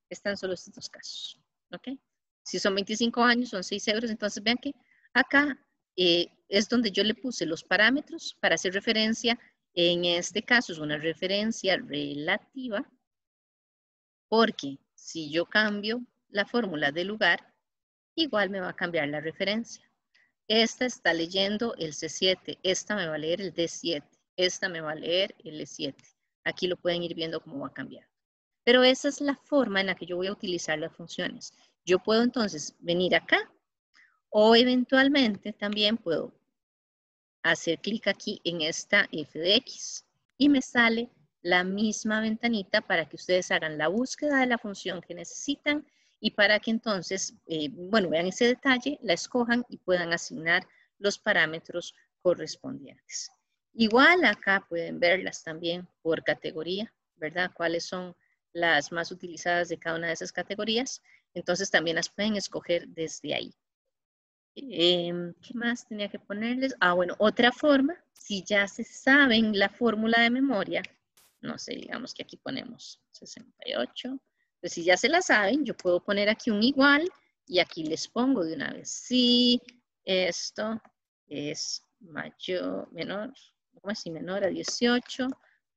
están solo estos dos casos, ¿ok? Si son 25 años, son 6 euros, entonces vean que acá es donde yo le puse los parámetros para hacer referencia, en este caso es una referencia relativa, porque si yo cambio la fórmula de lugar, igual me va a cambiar la referencia. Esta está leyendo el C7, esta me va a leer el D7, esta me va a leer el E7. Aquí lo pueden ir viendo cómo va a cambiar. Pero esa es la forma en la que yo voy a utilizar las funciones. Yo puedo entonces venir acá o eventualmente también puedo hacer clic aquí en esta f de x y me sale la misma ventanita para que ustedes hagan la búsqueda de la función que necesitan y para que entonces, bueno, vean ese detalle, la escojan y puedan asignar los parámetros correspondientes. Igual acá pueden verlas también por categoría, ¿verdad? Cuáles son las más utilizadas de cada una de esas categorías. Entonces también las pueden escoger desde ahí. ¿Qué más tenía que ponerles? Ah, bueno, otra forma, si ya se saben la fórmula de memoria, no sé, digamos que aquí ponemos 68. Pues si ya se la saben, yo puedo poner aquí un igual y aquí les pongo de una vez. Si esto es menor a 18,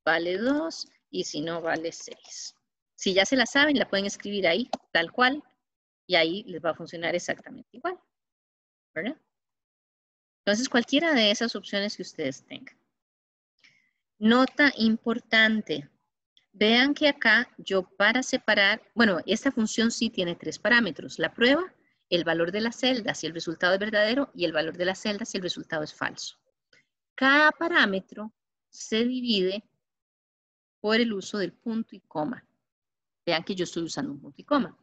vale 2 y si no, vale 6. Si ya se la saben, la pueden escribir ahí, tal cual, y ahí les va a funcionar exactamente igual, ¿verdad? Entonces, cualquiera de esas opciones que ustedes tengan. Nota importante. Vean que acá yo para separar, bueno, esta función sí tiene 3 parámetros. La prueba, el valor de la celda si el resultado es verdadero y el valor de la celda si el resultado es falso. Cada parámetro se divide por el uso del punto y coma. Vean que yo estoy usando un punto y coma.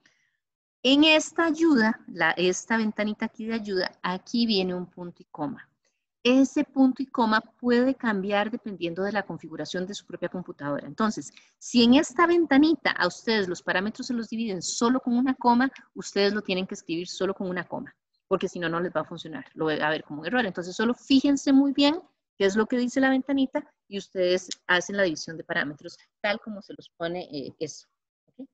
En esta ayuda, esta ventanita aquí de ayuda, aquí viene un punto y coma. Ese punto y coma puede cambiar dependiendo de la configuración de su propia computadora. Entonces, si en esta ventanita a ustedes los parámetros se los dividen solo con una coma, ustedes lo tienen que escribir solo con una coma, porque si no, no les va a funcionar. Lo va a ver como un error. Entonces, solo fíjense muy bien qué es lo que dice la ventanita y ustedes hacen la división de parámetros tal como se los pone eso. ¿Okay?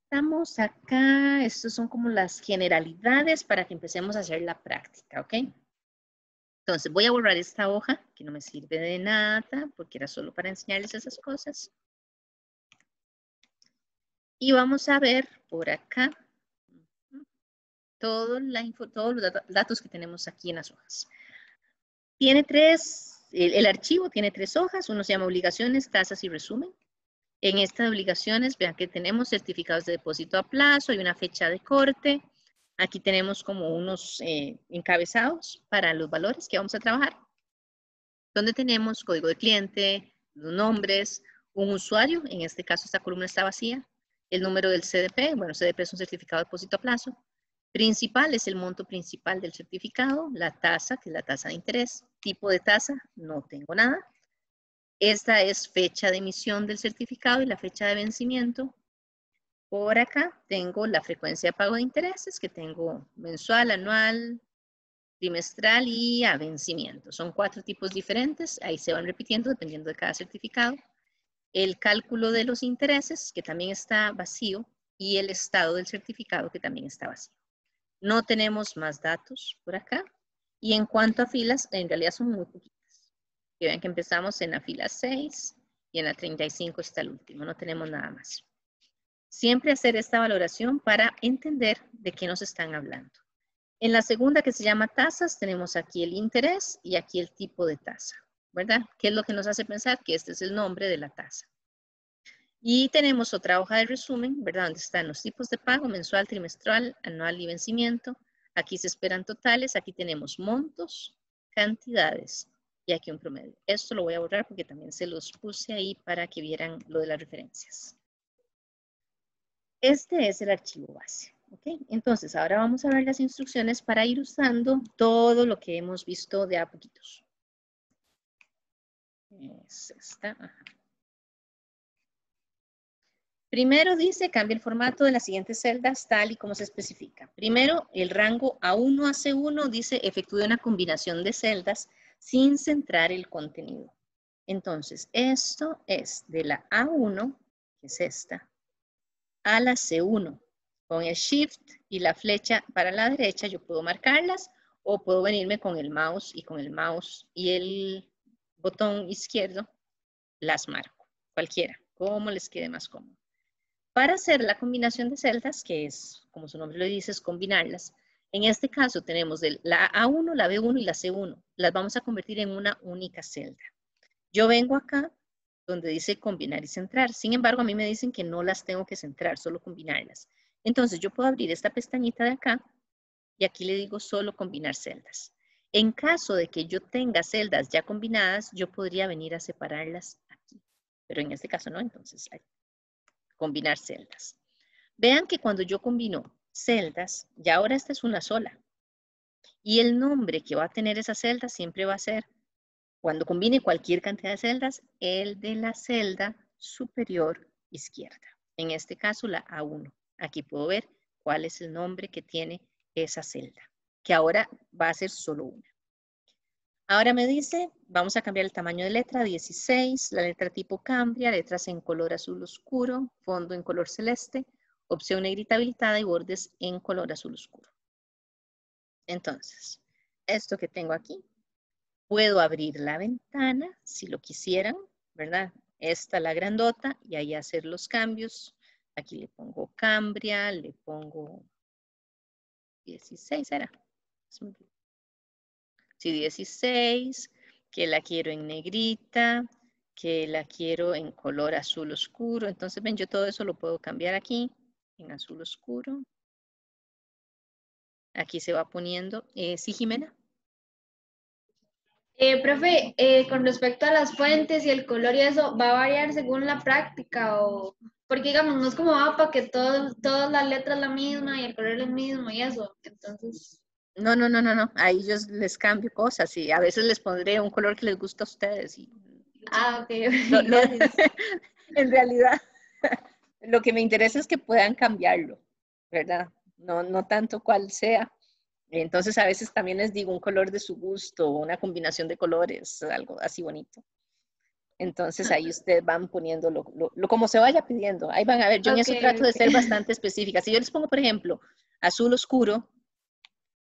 Estamos acá, estos son como las generalidades para que empecemos a hacer la práctica, ¿ok? Entonces voy a borrar esta hoja que no me sirve de nada porque era solo para enseñarles esas cosas. Y vamos a ver por acá todos los datos que tenemos aquí en las hojas. Tiene el archivo tiene 3 hojas, uno se llama obligaciones, tasas y resumen. En estas obligaciones, vean que tenemos certificados de depósito a plazo, hay una fecha de corte. Aquí tenemos como unos encabezados para los valores que vamos a trabajar. Donde tenemos código de cliente, los nombres, un usuario, en este caso esta columna está vacía. El número del CDP, bueno, CDP es un certificado de depósito a plazo. Principal es el monto principal del certificado. La tasa, que es la tasa de interés. Tipo de tasa, no tengo nada. Esta es fecha de emisión del certificado y la fecha de vencimiento. Por acá tengo la frecuencia de pago de intereses, que tengo mensual, anual, trimestral y a vencimiento. Son 4 tipos diferentes, ahí se van repitiendo dependiendo de cada certificado. El cálculo de los intereses, que también está vacío, y el estado del certificado, que también está vacío. No tenemos más datos por acá. Y en cuanto a filas, en realidad son muy poquitas. Que vean que empezamos en la fila 6 y en la 35 está el último, no tenemos nada más. Siempre hacer esta valoración para entender de qué nos están hablando. En la segunda, que se llama tasas, tenemos aquí el interés y aquí el tipo de tasa, ¿verdad? ¿Qué es lo que nos hace pensar? Que este es el nombre de la tasa. Y tenemos otra hoja de resumen, ¿verdad? Donde están los tipos de pago, mensual, trimestral, anual y vencimiento. Aquí se esperan totales, aquí tenemos montos, cantidades y aquí un promedio. Esto lo voy a borrar porque también se los puse ahí para que vieran lo de las referencias. Este es el archivo base. ¿Okay? Entonces, ahora vamos a ver las instrucciones para ir usando todo lo que hemos visto de a poquitos. Es esta. Ajá. Primero dice, cambia el formato de las siguientes celdas tal y como se especifica. Primero, el rango A1 a C1 dice, efectúe una combinación de celdas sin centrar el contenido. Entonces, esto es de la A1, que es esta, a la C1. Con el Shift y la flecha para la derecha yo puedo marcarlas o puedo venirme con el mouse y el botón izquierdo las marco. Cualquiera, como les quede más cómodo. Para hacer la combinación de celdas, que es, como su nombre lo dice, es combinarlas. En este caso tenemos la A1, la B1 y la C1. Las vamos a convertir en una única celda. Yo vengo acá donde dice combinar y centrar. Sin embargo, a mí me dicen que no las tengo que centrar, solo combinarlas. Entonces, yo puedo abrir esta pestañita de acá y aquí le digo solo combinar celdas. En caso de que yo tenga celdas ya combinadas, yo podría venir a separarlas aquí. Pero en este caso no, entonces combinar celdas. Vean que cuando yo combino celdas, ya ahora esta es una sola. Y el nombre que va a tener esa celda siempre va a ser, cuando combine cualquier cantidad de celdas, el de la celda superior izquierda. En este caso, la A1. Aquí puedo ver cuál es el nombre que tiene esa celda, que ahora va a ser solo una. Ahora me dice, vamos a cambiar el tamaño de letra, 16, la letra tipo cambia, letras en color azul oscuro, fondo en color celeste, opción negrita habilitada y bordes en color azul oscuro. Entonces, esto que tengo aquí, puedo abrir la ventana si lo quisieran, ¿verdad? Esta la grandota y ahí hacer los cambios. Aquí le pongo Cambria, le pongo 16, ¿era? Sí, 16, que la quiero en negrita, que la quiero en color azul oscuro. Entonces, ven, yo todo eso lo puedo cambiar aquí en azul oscuro. Aquí se va poniendo. Sí, Jimena. Profe, con respecto a las fuentes y el color y eso, ¿va a variar según la práctica o Porque digamos, no es como para que todas las letras la misma y el color es el mismo y eso. Entonces, No. Ahí yo les cambio cosas y a veces les pondré un color que les gusta a ustedes. Y ok, gracias. En realidad, lo que me interesa es que puedan cambiarlo, ¿verdad? No tanto cuál sea. Entonces, a veces también les digo un color de su gusto, una combinación de colores, algo así bonito. Entonces, ahí ustedes van poniendo lo como se vaya pidiendo. Ahí van a ver, yo en eso trato de ser bastante específica. Si yo les pongo, por ejemplo, azul oscuro,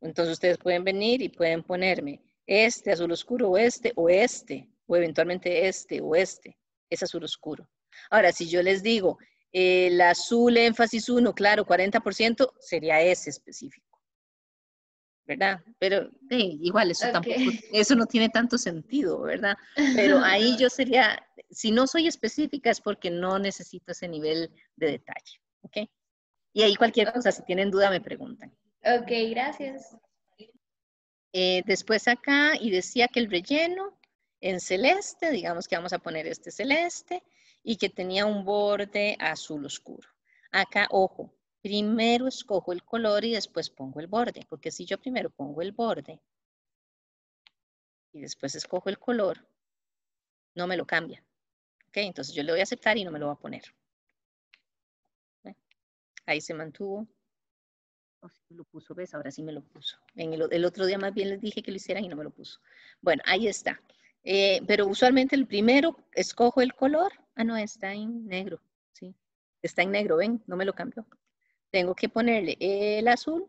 entonces ustedes pueden venir y pueden ponerme este azul oscuro o eventualmente este, es azul oscuro. Ahora, si yo les digo el azul énfasis 1, claro, 40%, sería ese específico, ¿verdad? Pero igual, eso tampoco, eso no tiene tanto sentido, ¿verdad? Pero ahí yo sería, si no soy específica es porque no necesito ese nivel de detalle, ¿ok? Y ahí cualquier cosa, si tienen duda, me preguntan. Ok, gracias. Después acá, y decía que el relleno en celeste, digamos que vamos a poner este celeste, y que tenía un borde azul oscuro. Acá, ojo, primero escojo el color y después pongo el borde, porque si yo primero pongo el borde y después escojo el color, no me lo cambia. ¿Ok? Entonces yo le voy a aceptar y no me lo va a poner. Ahí se mantuvo. Oh, sí lo puso, ¿ves? Ahora sí me lo puso. El otro día más bien les dije que lo hicieran y no me lo puso. Bueno, ahí está. Pero usualmente el primero escojo el color. Ah, no, está en negro. Sí, está en negro, ¿ven? No me lo cambió. Tengo que ponerle el azul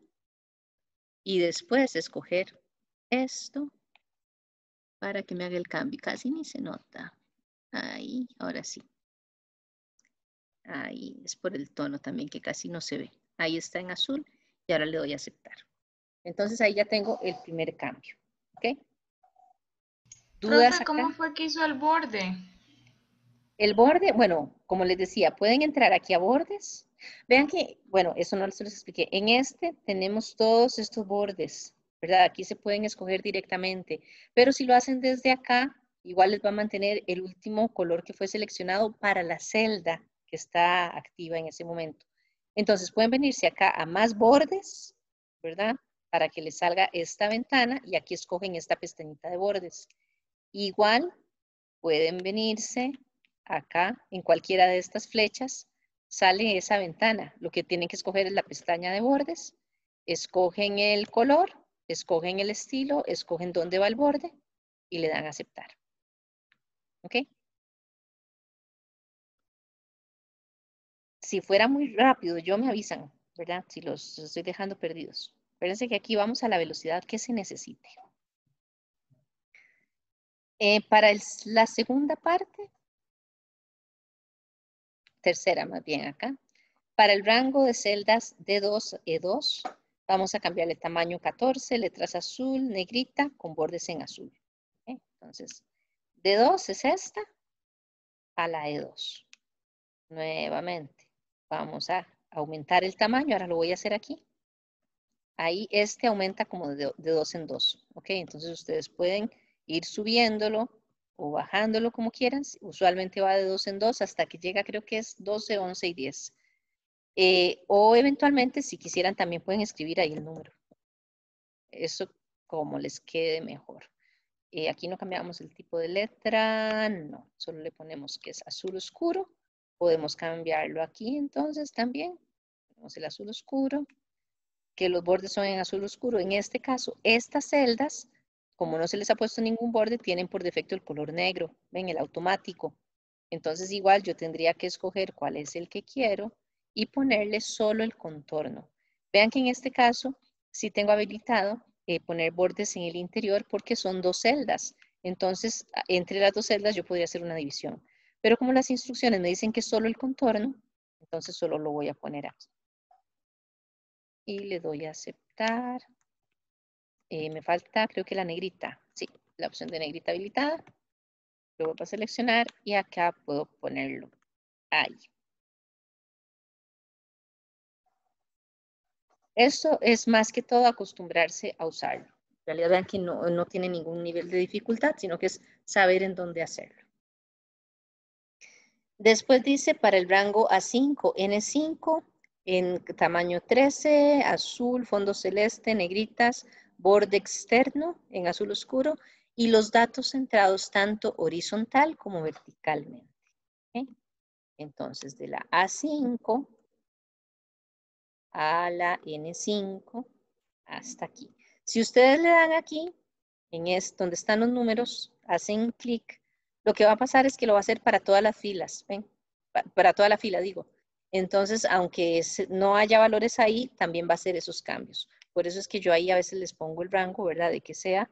y después escoger esto para que me haga el cambio. Casi ni se nota. Ahí, ahora sí. Ahí es por el tono también que casi no se ve. Ahí está en azul y ahora le doy a aceptar. Entonces ahí ya tengo el primer cambio. ¿Ok? ¿Dudas Profe, acá? ¿cómo fue que hizo el borde? El borde, bueno, como les decía, pueden entrar aquí a bordes. Vean que, bueno, eso no les expliqué. En este tenemos todos estos bordes, ¿verdad? Aquí se pueden escoger directamente, pero si lo hacen desde acá, igual les va a mantener el último color que fue seleccionado para la celda que está activa en ese momento. Entonces pueden venirse acá a más bordes, ¿verdad? Para que les salga esta ventana y aquí escogen esta pestañita de bordes. Igual pueden venirse acá en cualquiera de estas flechas, sale esa ventana. Lo que tienen que escoger es la pestaña de bordes, escogen el color, escogen el estilo, escogen dónde va el borde y le dan a aceptar. ¿Ok? Si fuera muy rápido, yo me avisan, ¿verdad? Si los estoy dejando perdidos. Acuérdense que aquí vamos a la velocidad que se necesite. Para la segunda parte, tercera más bien acá, para el rango de celdas D2, E2, vamos a cambiarle tamaño 14, letras azul, negrita, con bordes en azul. ¿Okay? Entonces, D2 es esta, a la E2. Nuevamente, vamos a aumentar el tamaño, ahora lo voy a hacer aquí. Ahí este aumenta como de 2 en 2. ¿Ok? Entonces ustedes pueden ir subiéndolo o bajándolo como quieran. Usualmente va de 2 en 2 hasta que llega, creo que es 12, 11 y 10. O eventualmente, si quisieran, también pueden escribir ahí el número. Eso como les quede mejor. Aquí no cambiamos el tipo de letra, no. Solo le ponemos que es azul oscuro. Podemos cambiarlo aquí entonces también. Ponemos el azul oscuro, que los bordes son en azul oscuro. En este caso, estas celdas, como no se les ha puesto ningún borde, tienen por defecto el color negro. Ven, el automático. Entonces igual yo tendría que escoger cuál es el que quiero y ponerle solo el contorno. Vean que en este caso sí tengo habilitado poner bordes en el interior porque son dos celdas. Entonces, entre las dos celdas yo podría hacer una división. Pero como las instrucciones me dicen que solo el contorno, entonces solo lo voy a poner aquí. Y le doy a aceptar. Me falta, creo que la negrita. Sí, la opción de negrita habilitada. Lo voy a seleccionar y acá puedo ponerlo ahí. Esto es más que todo acostumbrarse a usarlo. En realidad vean que no tiene ningún nivel de dificultad, sino que es saber en dónde hacerlo. Después dice para el rango A5, N5, en tamaño 13, azul, fondo celeste, negritas, borde externo en azul oscuro y los datos centrados tanto horizontal como verticalmente. ¿Okay? Entonces, de la A5 a la N5 hasta aquí. Si ustedes le dan aquí, donde están los números, hacen clic, lo que va a pasar es que lo va a hacer para todas las filas, ¿ven? Para toda la fila, digo. Entonces, aunque no haya valores ahí, también va a hacer esos cambios. Por eso es que yo ahí a veces les pongo el rango, ¿verdad? De que sea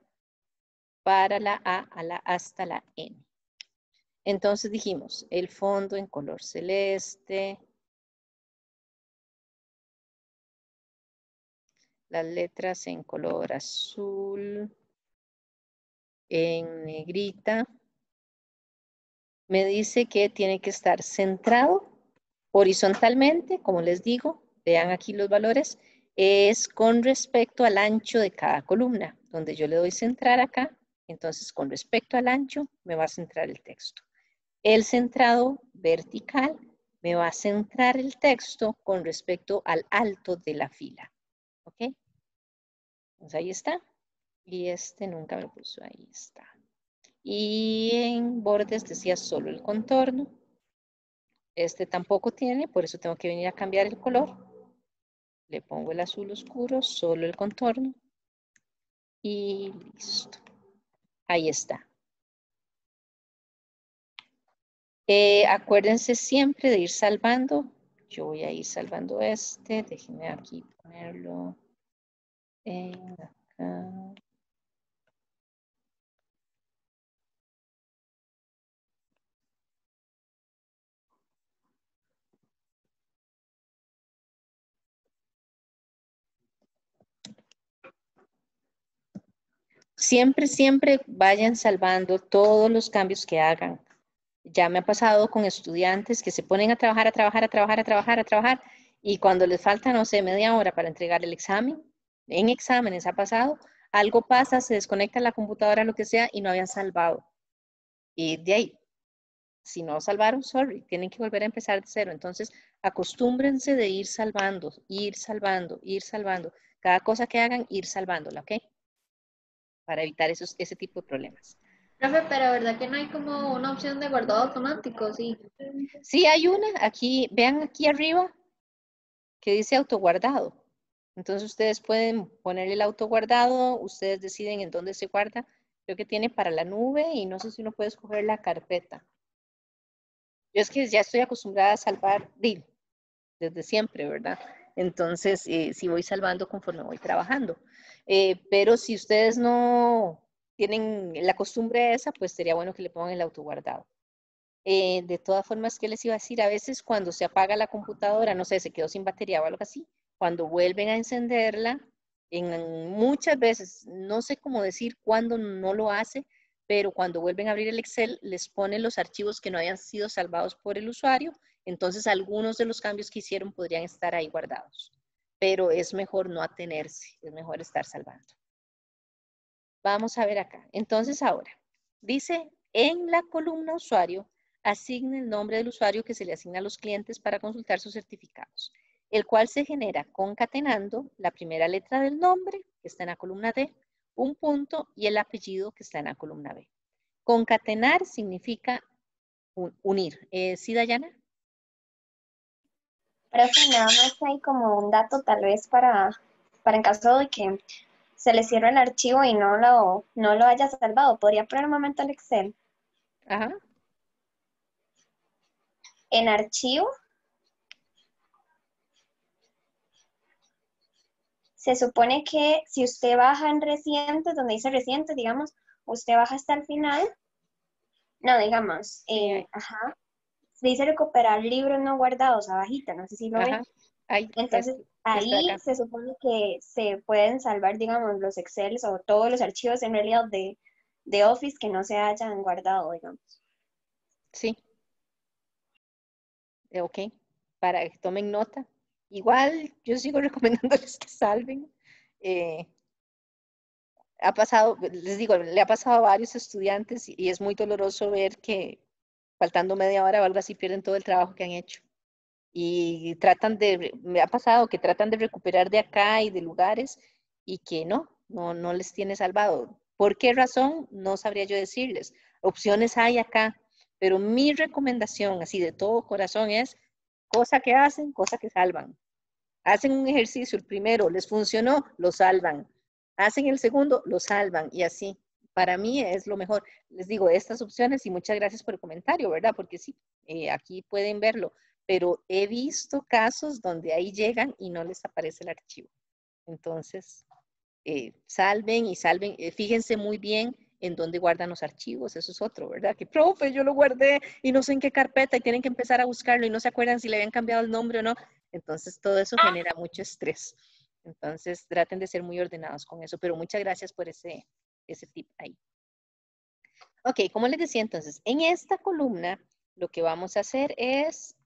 para la A hasta la N. Entonces dijimos, el fondo en color celeste, las letras en color azul, en negrita. Me dice que tiene que estar centrado horizontalmente, como les digo, vean aquí los valores, es con respecto al ancho de cada columna, donde yo le doy centrar acá, entonces con respecto al ancho me va a centrar el texto. El centrado vertical me va a centrar el texto con respecto al alto de la fila. ¿Ok? Pues ahí está. Y este nunca me puso, ahí está. Y en bordes decía solo el contorno. Este tampoco tiene, por eso tengo que venir a cambiar el color. Le pongo el azul oscuro, solo el contorno. Y listo. Ahí está. Acuérdense siempre de ir salvando. Yo voy a ir salvando este. Déjenme aquí ponerlo en acá. Siempre, siempre vayan salvando todos los cambios que hagan. Ya me ha pasado con estudiantes que se ponen a trabajar, y cuando les falta, no sé, media hora para entregar el examen, en exámenes ha pasado, algo pasa, se desconecta la computadora, lo que sea, y no habían salvado. Y de ahí, si no salvaron, sorry, tienen que volver a empezar de cero. Entonces, acostúmbrense de ir salvando, ir salvando, ir salvando. Cada cosa que hagan, ir salvándola, ¿ok? Para evitar ese tipo de problemas. Profe, pero ¿verdad que no hay como una opción de guardado automático? Sí. Sí, hay una. Aquí, vean aquí arriba que dice autoguardado. Entonces ustedes pueden ponerle el autoguardado, ustedes deciden en dónde se guarda. Creo que tiene para la nube y no sé si uno puede escoger la carpeta. Yo es que ya estoy acostumbrada a salvar desde siempre, ¿verdad? Entonces, sí voy salvando conforme voy trabajando. Pero si ustedes no tienen la costumbre esa, pues sería bueno que le pongan el autoguardado. De todas formas, ¿qué les iba a decir? A veces cuando se apaga la computadora, no sé, se quedó sin batería o algo así, cuando vuelven a encenderla, muchas veces, no sé cómo decir cuándo no lo hace, pero cuando vuelven a abrir el Excel, les ponen los archivos que no hayan sido salvados por el usuario, entonces algunos de los cambios que hicieron podrían estar ahí guardados, pero es mejor no atenerse, es mejor estar salvando. Vamos a ver acá. Entonces ahora, dice en la columna usuario, asigne el nombre del usuario que se le asigna a los clientes para consultar sus certificados, el cual se genera concatenando la primera letra del nombre, que está en la columna D, un punto y el apellido que está en la columna B. Concatenar significa unir. ¿Sí, Dayana? Profe, nada más hay como un dato tal vez para en caso de que se le cierre el archivo y no lo haya salvado. ¿Podría poner un momento el Excel? Ajá. En archivo, se supone que si usted baja en recientes, donde dice recientes, digamos, usted baja hasta el final, no, digamos, ajá, dice recuperar libros no guardados, abajita, no sé si lo ven. Ahí, entonces, ahí se supone que se pueden salvar, digamos, los Excel o todos los archivos en realidad de Office que no se hayan guardado, digamos. Sí. Ok, para que tomen nota. Igual yo sigo recomendándoles que salven. Ha pasado, les digo, le ha pasado a varios estudiantes y es muy doloroso ver que faltando media hora o algo así, pierden todo el trabajo que han hecho. Y tratan me ha pasado que tratan de recuperar de acá y de lugares y que no les tiene salvado. ¿Por qué razón? No sabría yo decirles. Opciones hay acá, pero mi recomendación, así de todo corazón, es cosa que hacen, cosa que salvan. Hacen un ejercicio, el primero, les funcionó, lo salvan. Hacen el segundo, lo salvan y así. Para mí es lo mejor. Les digo estas opciones y muchas gracias por el comentario, ¿verdad? Porque sí, aquí pueden verlo, pero he visto casos donde ahí llegan y no les aparece el archivo. Entonces, salven y salven. Fíjense muy bien en dónde guardan los archivos, eso es otro, ¿verdad? Que, profe, yo lo guardé y no sé en qué carpeta y tienen que empezar a buscarlo y no se acuerdan si le habían cambiado el nombre o no. Entonces, todo eso genera mucho estrés. Entonces, traten de ser muy ordenados con eso, pero muchas gracias por ese tip ahí. Ok, como les decía entonces, en esta columna lo que vamos a hacer es,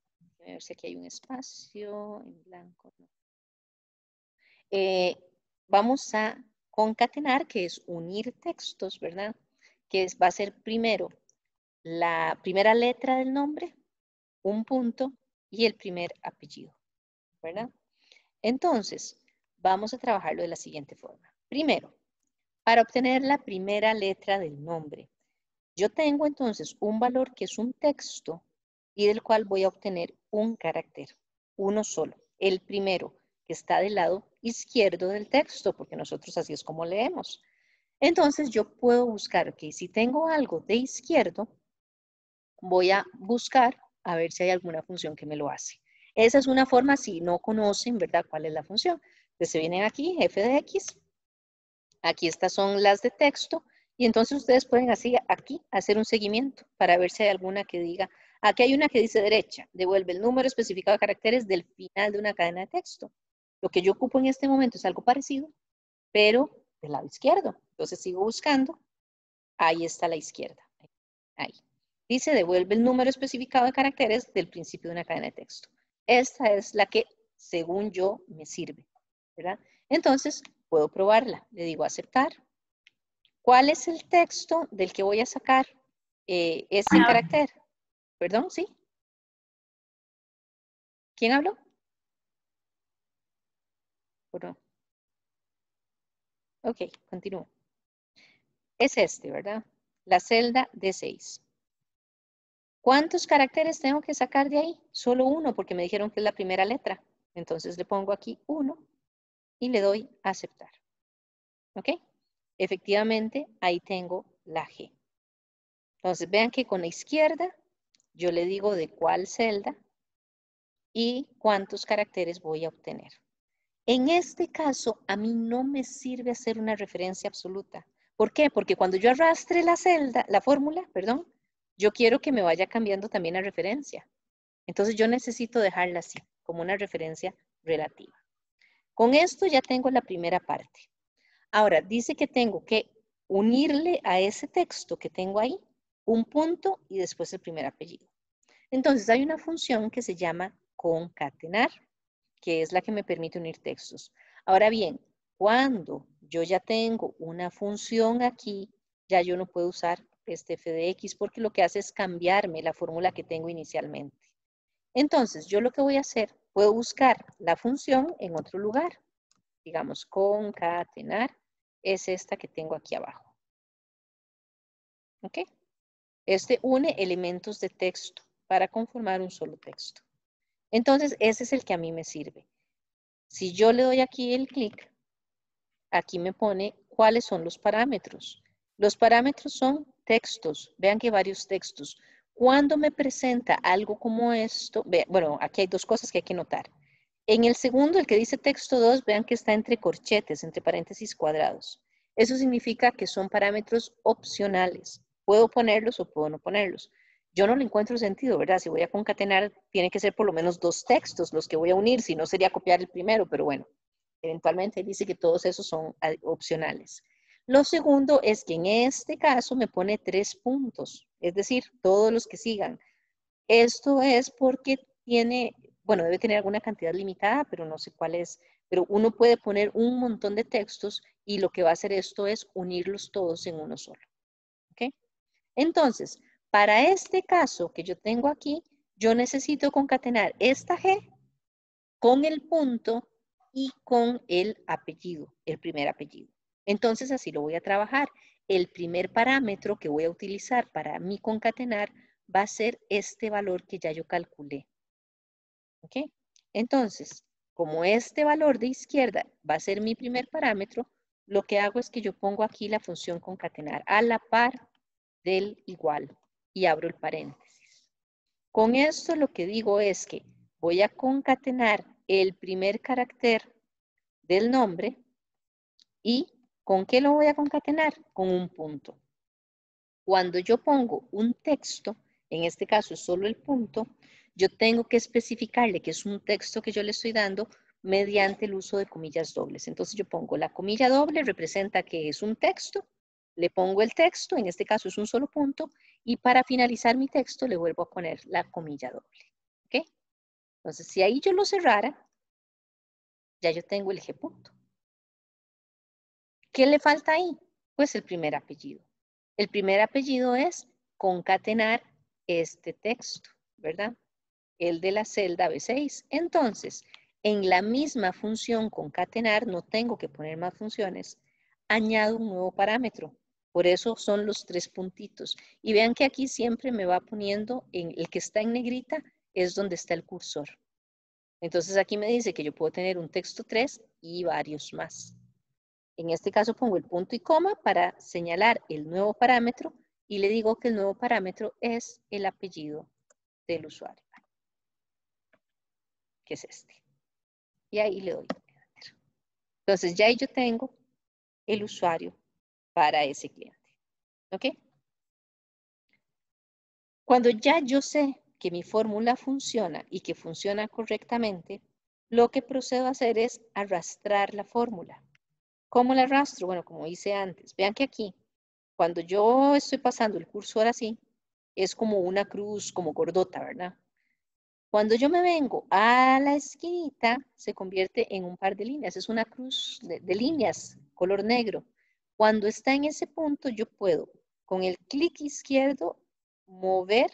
a ver si aquí hay un espacio en blanco. No. Vamos a concatenar, que es unir textos, ¿verdad? Que va a ser primero la primera letra del nombre, un punto y el primer apellido, ¿verdad? Entonces, vamos a trabajarlo de la siguiente forma. Primero, para obtener la primera letra del nombre, yo tengo entonces un valor que es un texto y del cual voy a obtener un carácter, uno solo, el primero, que está del lado izquierdo del texto, porque nosotros así es como leemos. Entonces yo puedo buscar, que si tengo algo de izquierdo, voy a buscar a ver si hay alguna función que me lo hace. Esa es una forma, si no conocen, ¿verdad?, cuál es la función. Entonces se vienen aquí, f de x, aquí estas son las de texto, y entonces ustedes pueden así aquí hacer un seguimiento para ver si hay alguna que diga, aquí hay una que dice derecha, devuelve el número especificado de caracteres del final de una cadena de texto. Lo que yo ocupo en este momento es algo parecido, pero del lado izquierdo. Entonces sigo buscando, ahí está la izquierda, ahí. Dice devuelve el número especificado de caracteres del principio de una cadena de texto. Esta es la que, según yo, me sirve, ¿verdad? Entonces, puedo probarla. Le digo aceptar. ¿Cuál es el texto del que voy a sacar ese carácter? ¿Perdón? ¿Sí? ¿Quién habló? ¿O no? Ok, continúo. Es este, ¿verdad? La celda D6. ¿Cuántos caracteres tengo que sacar de ahí? Solo uno, porque me dijeron que es la primera letra. Entonces le pongo aquí 1 y le doy a aceptar. ¿Ok? Efectivamente, ahí tengo la G. Entonces, vean que con la izquierda, yo le digo de cuál celda y cuántos caracteres voy a obtener. En este caso, a mí no me sirve hacer una referencia absoluta. ¿Por qué? Porque cuando yo arrastre la celda, la fórmula, perdón, yo quiero que me vaya cambiando también la referencia. Entonces, yo necesito dejarla así, como una referencia relativa. Con esto ya tengo la primera parte. Ahora, dice que tengo que unirle a ese texto que tengo ahí un punto y después el primer apellido. Entonces, hay una función que se llama concatenar, que es la que me permite unir textos. Ahora bien, cuando yo ya tengo una función aquí, ya yo no puedo usar este f de x porque lo que hace es cambiarme la fórmula que tengo inicialmente. Entonces, yo lo que voy a hacer, puedo buscar la función en otro lugar. Digamos, concatenar es esta que tengo aquí abajo. ¿Ok? Este une elementos de texto para conformar un solo texto. Entonces, ese es el que a mí me sirve. Si yo le doy aquí el clic, aquí me pone cuáles son los parámetros. Los parámetros son textos. Vean que varios textos. Cuando me presenta algo como esto, bueno, aquí hay dos cosas que hay que notar. En el segundo, el que dice texto 2, vean que está entre corchetes, entre paréntesis cuadrados. Eso significa que son parámetros opcionales. Puedo ponerlos o puedo no ponerlos. Yo no le encuentro sentido, ¿verdad? Si voy a concatenar, tiene que ser por lo menos dos textos los que voy a unir, si no sería copiar el primero, pero bueno, eventualmente dice que todos esos son opcionales. Lo segundo es que en este caso me pone 3 puntos, es decir, todos los que sigan. Esto es porque tiene, bueno, debe tener alguna cantidad limitada, pero no sé cuál es. Pero uno puede poner un montón de textos y lo que va a hacer esto es unirlos todos en uno solo. ¿Ok? Entonces, Para este caso que yo tengo aquí, yo necesito concatenar esta G con el punto y con el apellido, el primer apellido. Entonces así lo voy a trabajar. El primer parámetro que voy a utilizar para mi concatenar va a ser este valor que ya yo calculé. ¿Ok? Entonces, como este valor de izquierda va a ser mi primer parámetro, lo que hago es que yo pongo aquí la función concatenar a la par del igual y abro el paréntesis. Con esto lo que digo es que voy a concatenar el primer carácter del nombre y ¿con qué lo voy a concatenar? Con un punto. Cuando yo pongo un texto, en este caso solo el punto, yo tengo que especificarle que es un texto que yo le estoy dando mediante el uso de comillas dobles. Entonces yo pongo la comilla doble, representa que es un texto, le pongo el texto, en este caso es un solo punto, y para finalizar mi texto le vuelvo a poner la comilla doble. ¿Ok? Entonces si ahí yo lo cerrara, ya yo tengo el G punto. ¿Qué le falta ahí? Pues el primer apellido. El primer apellido es concatenar este texto, ¿verdad? El de la celda B6. Entonces, en la misma función concatenar, no tengo que poner más funciones, añado un nuevo parámetro. Por eso son los 3 puntitos. Y vean que aquí siempre me va poniendo, en el que está en negrita, es donde está el cursor. Entonces aquí me dice que yo puedo tener un texto 3 y varios más. En este caso pongo el punto y coma para señalar el nuevo parámetro y le digo que el nuevo parámetro es el apellido del usuario, que es este. Y ahí le doy enter. Entonces ya ahí yo tengo el usuario para ese cliente. ¿Ok? Cuando ya yo sé que mi fórmula funciona y que funciona correctamente, lo que procedo a hacer es arrastrar la fórmula. ¿Cómo la arrastro? Bueno, como hice antes. Vean que aquí, cuando yo estoy pasando el cursor así, es como una cruz, como gordota, ¿verdad? Cuando yo me vengo a la esquinita, se convierte en un par de líneas. Es una cruz de líneas, color negro. Cuando está en ese punto, yo puedo, con el clic izquierdo, mover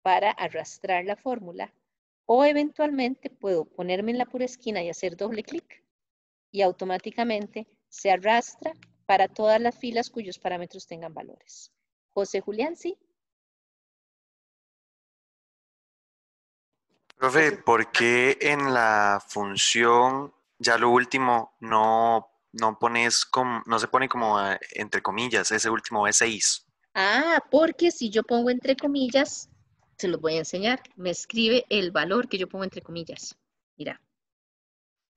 para arrastrar la fórmula. O eventualmente puedo ponerme en la pura esquina y hacer doble clic. Y automáticamente se arrastra para todas las filas cuyos parámetros tengan valores. José Julián, ¿sí? Profe, ¿por qué en la función ya lo último no pones como, no se pone como entre comillas, ese último B6? Ah, porque si yo pongo entre comillas, se los voy a enseñar. Me escribe el valor que yo pongo entre comillas. Mira,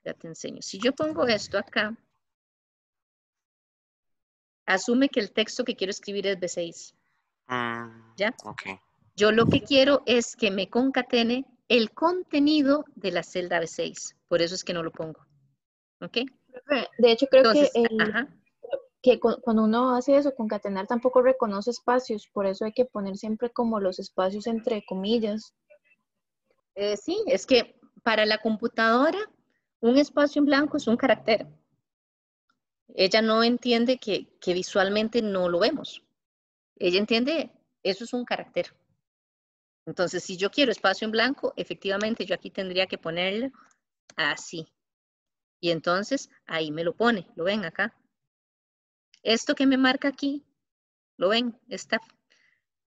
ya te enseño. Si yo pongo esto acá, asume que el texto que quiero escribir es B6. ¿Ya? Ok. Yo lo que quiero es que me concatene el contenido de la celda B6. Por eso es que no lo pongo. ¿Ok? De hecho, creo Entonces, que cuando uno hace eso, concatenar tampoco reconoce espacios, por eso hay que poner siempre como los espacios entre comillas. Sí, es que para la computadora un espacio en blanco es un carácter. Ella no entiende que visualmente no lo vemos. Ella entiende, eso es un carácter. Entonces, si yo quiero espacio en blanco, efectivamente yo aquí tendría que ponerlo así. Y entonces ahí me lo pone, ¿lo ven acá? Esto que me marca aquí, ¿lo ven?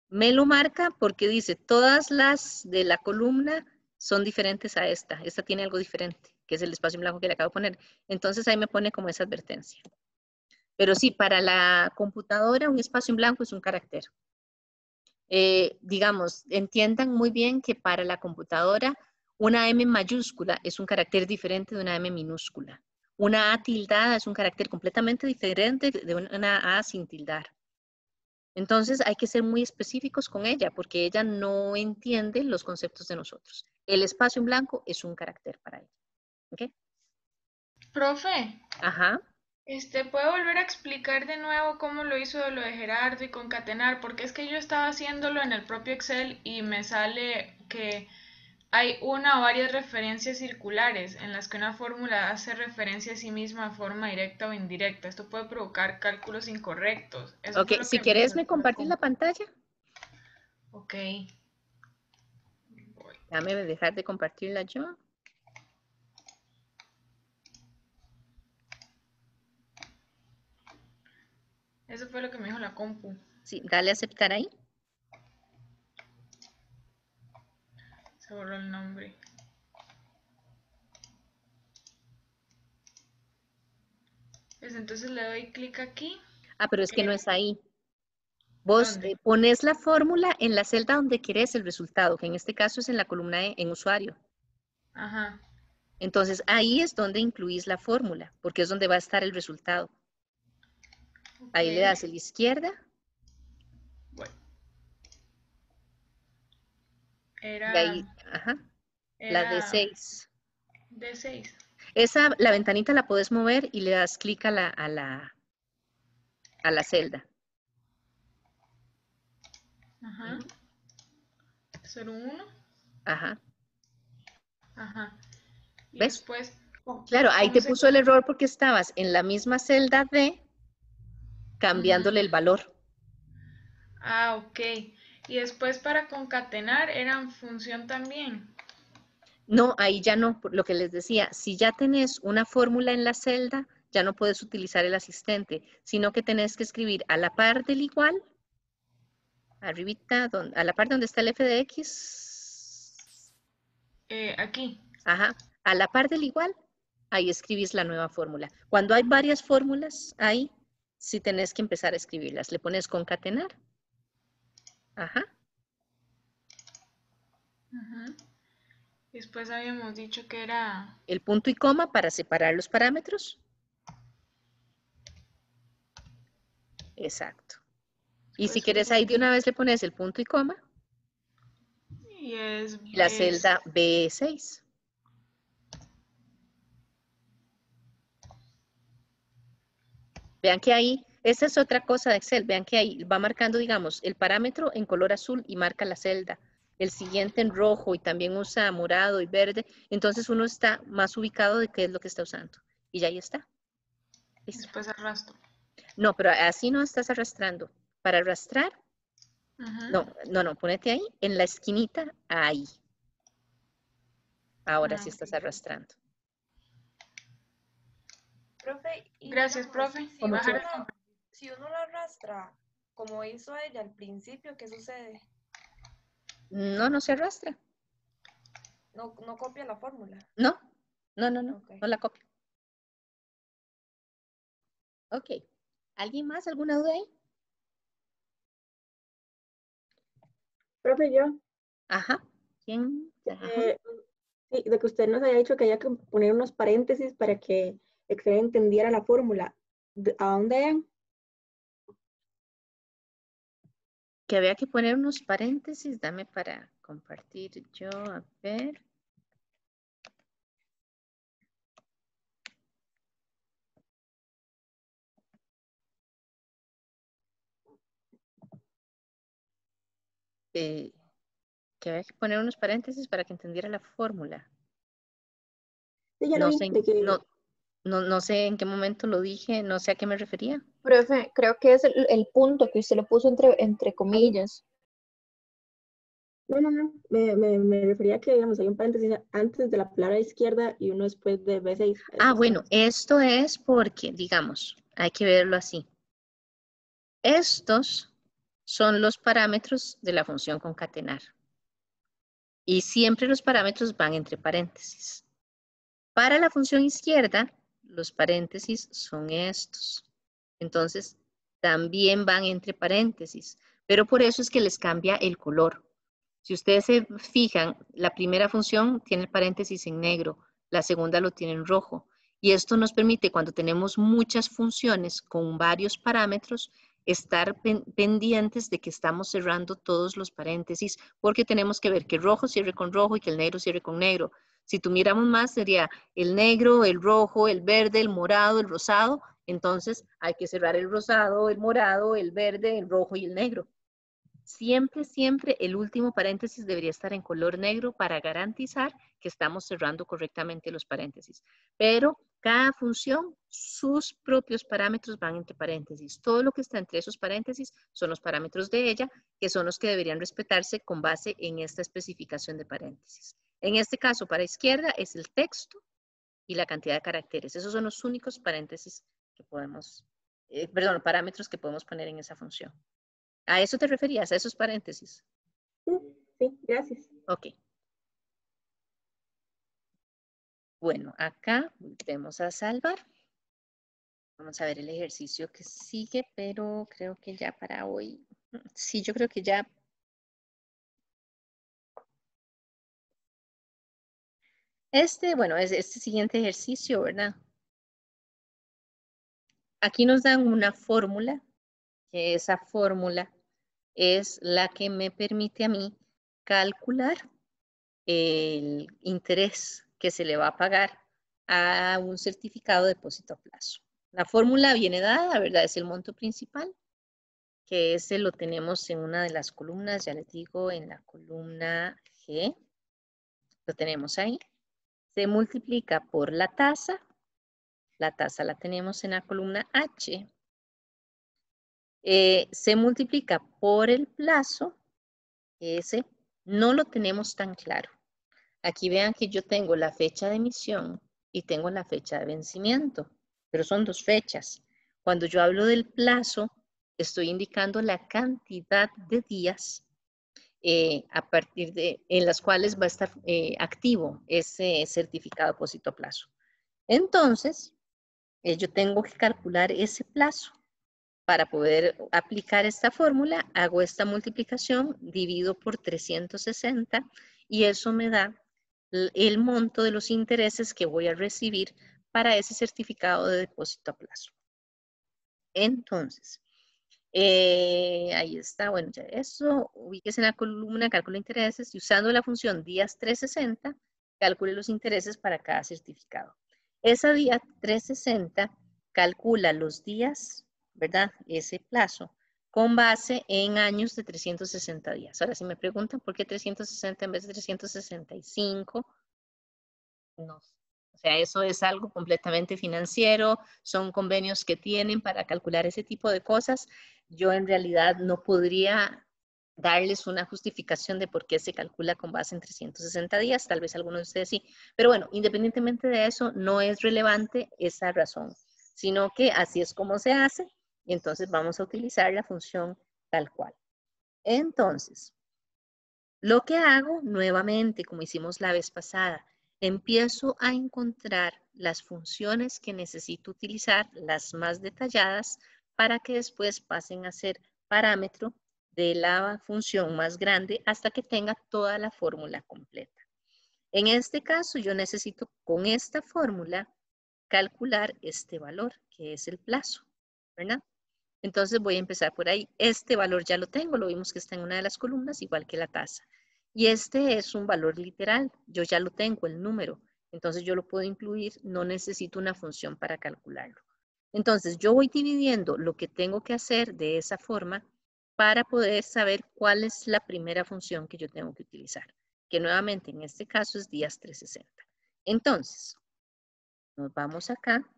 Me lo marca porque dice todas las de la columna son diferentes a esta. Esta tiene algo diferente, que es el espacio en blanco que le acabo de poner. Entonces ahí me pone como esa advertencia. Pero sí, para la computadora un espacio en blanco es un carácter. Digamos, entiendan muy bien que para la computadora una M mayúscula es un carácter diferente de una M minúscula. Una A tildada es un carácter completamente diferente de una A sin tildar. Entonces hay que ser muy específicos con ella porque ella no entiende los conceptos de nosotros. El espacio en blanco es un carácter para ella. ¿Ok? Profe. Ajá. ¿Puedo volver a explicar de nuevo cómo lo hizo lo de Gerardo y concatenar? Porque es que yo estaba haciéndolo en el propio Excel y me sale que hay una o varias referencias circulares en las que una fórmula hace referencia a sí misma de forma directa o indirecta. Esto puede provocar cálculos incorrectos. Eso Ok, fue lo si que quieres me me compartís la pantalla. Ok. Déjame dejar de compartirla yo. Eso fue lo que me dijo la compu. Sí, dale a aceptar ahí. Se borró el nombre. Entonces le doy clic aquí. Ah, pero es que no es ahí. Vos pones la fórmula en la celda donde querés el resultado, que en este caso es en la columna en usuario. Ajá. Entonces ahí es donde incluís la fórmula, porque es donde va a estar el resultado. Ahí le das a la izquierda. Bueno. Y ahí, ajá, la D6. D6. Esa, la ventanita la puedes mover y le das clic a la celda. Ajá. 01. Ajá. Ajá. Y ¿Ves? después. Claro, ahí te puso el error porque estabas en la misma celda D cambiándole el valor. Ah, ok. Y después para concatenar eran función también. No, ahí ya no, por lo que les decía, si ya tenés una fórmula en la celda, ya no puedes utilizar el asistente, sino que tenés que escribir a la par del igual, arribita, a la par donde está el f de x. Aquí. Ajá, a la par del igual, ahí escribís la nueva fórmula. Cuando hay varias fórmulas ahí, sí tenés que empezar a escribirlas. Le pones concatenar. Ajá. Ajá. Después habíamos dicho que era... El punto y coma para separar los parámetros. Exacto. Y si quieres ahí de una vez le pones el punto y coma. Y es Y la celda B6. Vean que ahí, esa es otra cosa de Excel, vean que ahí va marcando, digamos, el parámetro en color azul y marca la celda. El siguiente en rojo y también usa morado y verde. Entonces uno está más ubicado de qué es lo que está usando. Y ya ahí está. ¿Listo? Después arrastro. No, pero así no estás arrastrando. Para arrastrar, no, ponete ahí, en la esquinita, ahí. Ahora sí estás arrastrando. Profe, y gracias, digamos, profe. Si uno lo arrastra como hizo ella al principio, ¿qué sucede? No se arrastra. No copia la fórmula. No la copio. Ok. ¿Alguien más? ¿Alguna duda ahí? Profe, yo. Ajá. ¿Quién? Sí, de que usted nos había dicho que había que poner unos paréntesis para que Excel entendiera la fórmula. ¿A dónde eran? Que había que poner unos paréntesis. Dame para compartir yo. A ver. Que había que poner unos paréntesis para que entendiera la fórmula. Sí, ya no, lo vi, sé, no sé en qué momento lo dije, no sé a qué me refería. Profe, creo que es el punto que usted lo puso entre comillas. No, me refería a que, digamos, hay un paréntesis antes de la palabra izquierda y uno después de B6. Ah, bueno, esto es porque, digamos, hay que verlo así. Estos son los parámetros de la función concatenar. Y siempre los parámetros van entre paréntesis. Para la función izquierda, los paréntesis son estos. Entonces, también van entre paréntesis. Pero por eso es que les cambia el color. Si ustedes se fijan, la primera función tiene el paréntesis en negro, la segunda lo tiene en rojo. Y esto nos permite, cuando tenemos muchas funciones con varios parámetros, estar pendientes de que estamos cerrando todos los paréntesis, porque tenemos que ver que el rojo cierre con rojo y que el negro cierre con negro. Si tuviéramos más, sería el negro, el rojo, el verde, el morado, el rosado. Entonces hay que cerrar el rosado, el morado, el verde, el rojo y el negro. Siempre, siempre el último paréntesis debería estar en color negro para garantizar que estamos cerrando correctamente los paréntesis. Pero cada función, sus propios parámetros van entre paréntesis. Todo lo que está entre esos paréntesis son los parámetros de ella, que son los que deberían respetarse con base en esta especificación de paréntesis. En este caso, para izquierda es el texto y la cantidad de caracteres. Esos son los únicos paréntesis que podemos, parámetros que podemos poner en esa función. ¿A eso te referías, a esos paréntesis? Sí, gracias. Ok. Bueno, acá volvemos a salvar. Vamos a ver el ejercicio que sigue, pero creo que ya para hoy, sí, yo creo que ya. Bueno, es este siguiente ejercicio, ¿verdad? Aquí nos dan una fórmula, que esa fórmula es la que me permite a mí calcular el interés que se le va a pagar a un certificado de depósito a plazo. La fórmula viene dada, ¿verdad? Es el monto principal, que ese lo tenemos en una de las columnas, ya les digo, en la columna G. Lo tenemos ahí. Se multiplica por la tasa. La tasa la tenemos en la columna H. Se multiplica por el plazo. Ese no lo tenemos tan claro. Aquí vean que yo tengo la fecha de emisión y tengo la fecha de vencimiento, pero son dos fechas. Cuando yo hablo del plazo, estoy indicando la cantidad de días a partir en las cuales va a estar activo ese certificado de depósito a plazo. Entonces, yo tengo que calcular ese plazo. Para poder aplicar esta fórmula, hago esta multiplicación, divido por 360 y eso me da el monto de los intereses que voy a recibir para ese certificado de depósito a plazo. Entonces, ahí está, bueno, ya eso, ubíquese en la columna cálculo de intereses y usando la función días 360, calcule los intereses para cada certificado. Esa día 360 calcula los días, ¿verdad? Ese plazo, con base en años de 360 días. Ahora, si me preguntan por qué 360 en vez de 365, no sé. O sea, eso es algo completamente financiero, son convenios que tienen para calcular ese tipo de cosas. Yo en realidad no podría darles una justificación de por qué se calcula con base en 360 días, tal vez algunos de ustedes sí. Pero bueno, independientemente de eso, no es relevante esa razón, sino que así es como se hace y entonces vamos a utilizar la función tal cual. Entonces, lo que hago nuevamente, como hicimos la vez pasada, empiezo a encontrar las funciones que necesito utilizar, las más detalladas, para que después pasen a ser parámetro de la función más grande hasta que tenga toda la fórmula completa. En este caso, yo necesito con esta fórmula calcular este valor, que es el plazo, ¿verdad? Entonces voy a empezar por ahí. Este valor ya lo tengo, lo vimos que está en una de las columnas, igual que la tasa. Y este es un valor literal, yo ya lo tengo, el número. Entonces yo lo puedo incluir, no necesito una función para calcularlo. Entonces yo voy dividiendo lo que tengo que hacer de esa forma para poder saber cuál es la primera función que yo tengo que utilizar. Que nuevamente en este caso es días 360. Entonces, nos vamos acá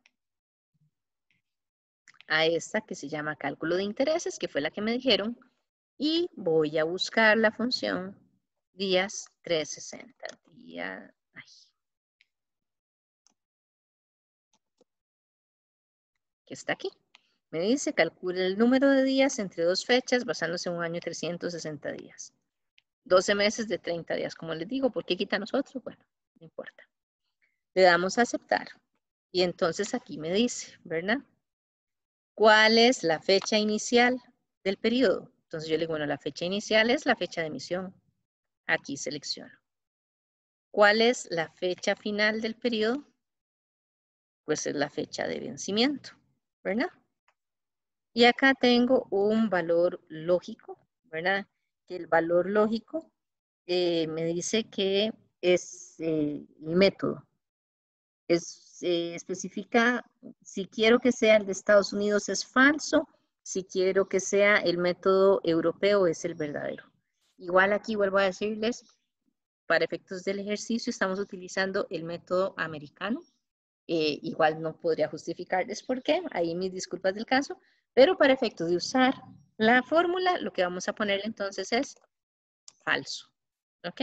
a esta que se llama cálculo de intereses, que fue la que me dijeron, y voy a buscar la función días 360. Que está aquí. Me dice, calcula el número de días entre dos fechas basándose en un año de 360 días. 12 meses de 30 días, como les digo. ¿Por qué quita nosotros? Bueno, no importa. Le damos a aceptar. Y entonces aquí me dice, ¿verdad? ¿Cuál es la fecha inicial del periodo? Entonces yo le digo, bueno, la fecha inicial es la fecha de emisión. Aquí selecciono. ¿Cuál es la fecha final del periodo? Pues es la fecha de vencimiento, ¿verdad? Y acá tengo un valor lógico, ¿verdad? Que el valor lógico me dice que es el método. Especifica, si quiero que sea el de Estados Unidos es falso, Si quiero que sea el método europeo, es el verdadero. Igual aquí vuelvo a decirles, para efectos del ejercicio estamos utilizando el método americano. Igual no podría justificarles por qué, ahí mis disculpas del caso, pero para efectos de usar la fórmula, lo que vamos a poner entonces es falso. ¿Ok?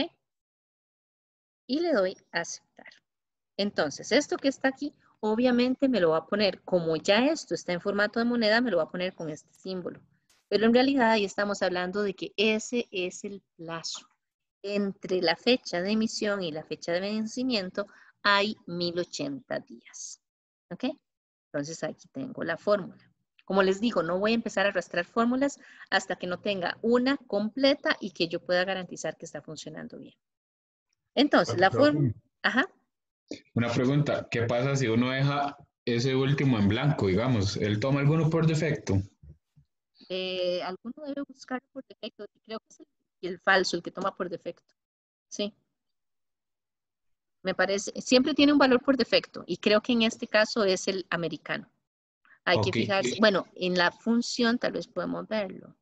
Y le doy a aceptar. Entonces, esto que está aquí, obviamente me lo va a poner, como ya esto está en formato de moneda, me lo va a poner con este símbolo. Pero en realidad ahí estamos hablando de que ese es el plazo. Entre la fecha de emisión y la fecha de vencimiento hay 1080 días. ¿Ok? Entonces aquí tengo la fórmula. Como les digo, no voy a empezar a arrastrar fórmulas hasta que no tenga una completa y que yo pueda garantizar que está funcionando bien. Entonces, la fórmula... Ajá. Una pregunta, ¿qué pasa si uno deja ese último en blanco, digamos? ¿Él toma alguno por defecto? Alguno debe buscar por defecto. Creo que es el falso, el que toma por defecto. Sí. Me parece, siempre tiene un valor por defecto y creo que en este caso es el americano. Hay que fijarse, bueno, en la función tal vez podemos verlo.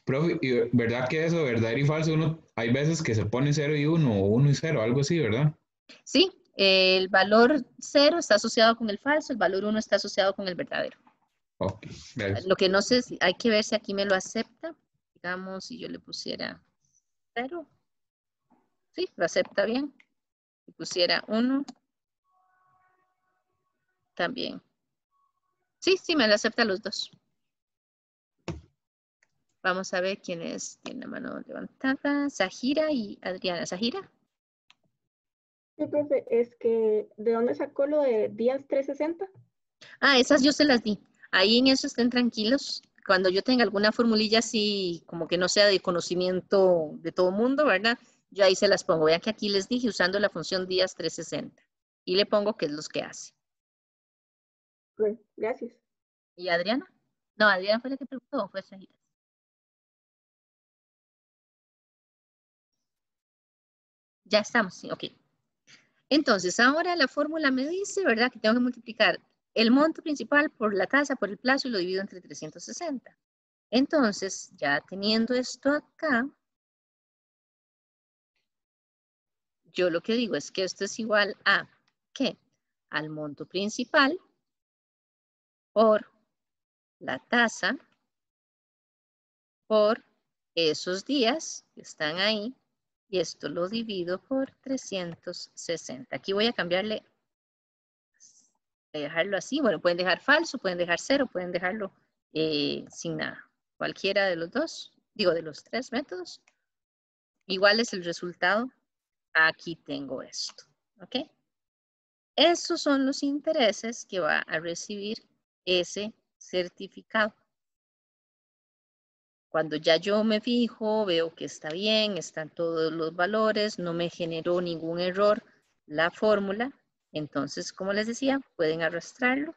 Profe, ¿verdad que eso, verdadero y falso, hay veces que se pone 0 y 1 o 1 y 0, algo así, ¿verdad? Sí, el valor 0 está asociado con el falso, el valor 1 está asociado con el verdadero. Ok, gracias. Lo que no sé, hay que ver si aquí me lo acepta. Digamos, si yo le pusiera 0. Sí, lo acepta bien. Si pusiera 1, también. Sí, me lo acepta los dos. Vamos a ver quién tiene la mano levantada. Zahira y Adriana. ¿Zahira? Sí, profe, es que, ¿de dónde sacó lo de días 360? Esas yo se las di. Ahí en eso estén tranquilos. Cuando yo tenga alguna formulilla así, como que no sea de conocimiento de todo mundo, ¿verdad? Yo ahí se las pongo. Vean que aquí les dije usando la función días 360. Y le pongo qué es lo que hace. Bueno, gracias. ¿Y Adriana? No, Adriana fue la que preguntó, ¿o fue Zahira? Ya estamos, sí, ok. Entonces, ahora la fórmula me dice, ¿verdad? Que tengo que multiplicar el monto principal por la tasa, por el plazo y lo divido entre 360. Entonces, ya teniendo esto acá, yo lo que digo es que esto es igual a, ¿qué? Al monto principal por la tasa por esos días que están ahí y esto lo divido por 360. Aquí voy a cambiarle, dejarlo así. Bueno, pueden dejar falso, pueden dejar 0, pueden dejarlo sin nada. Cualquiera de los dos, digo de los 3 métodos. Igual es el resultado. Aquí tengo esto. ¿Ok? Esos son los intereses que va a recibir ese certificado. Cuando ya yo me fijo, veo que está bien, están todos los valores, no me generó ningún error la fórmula, entonces, como les decía, pueden arrastrarlo,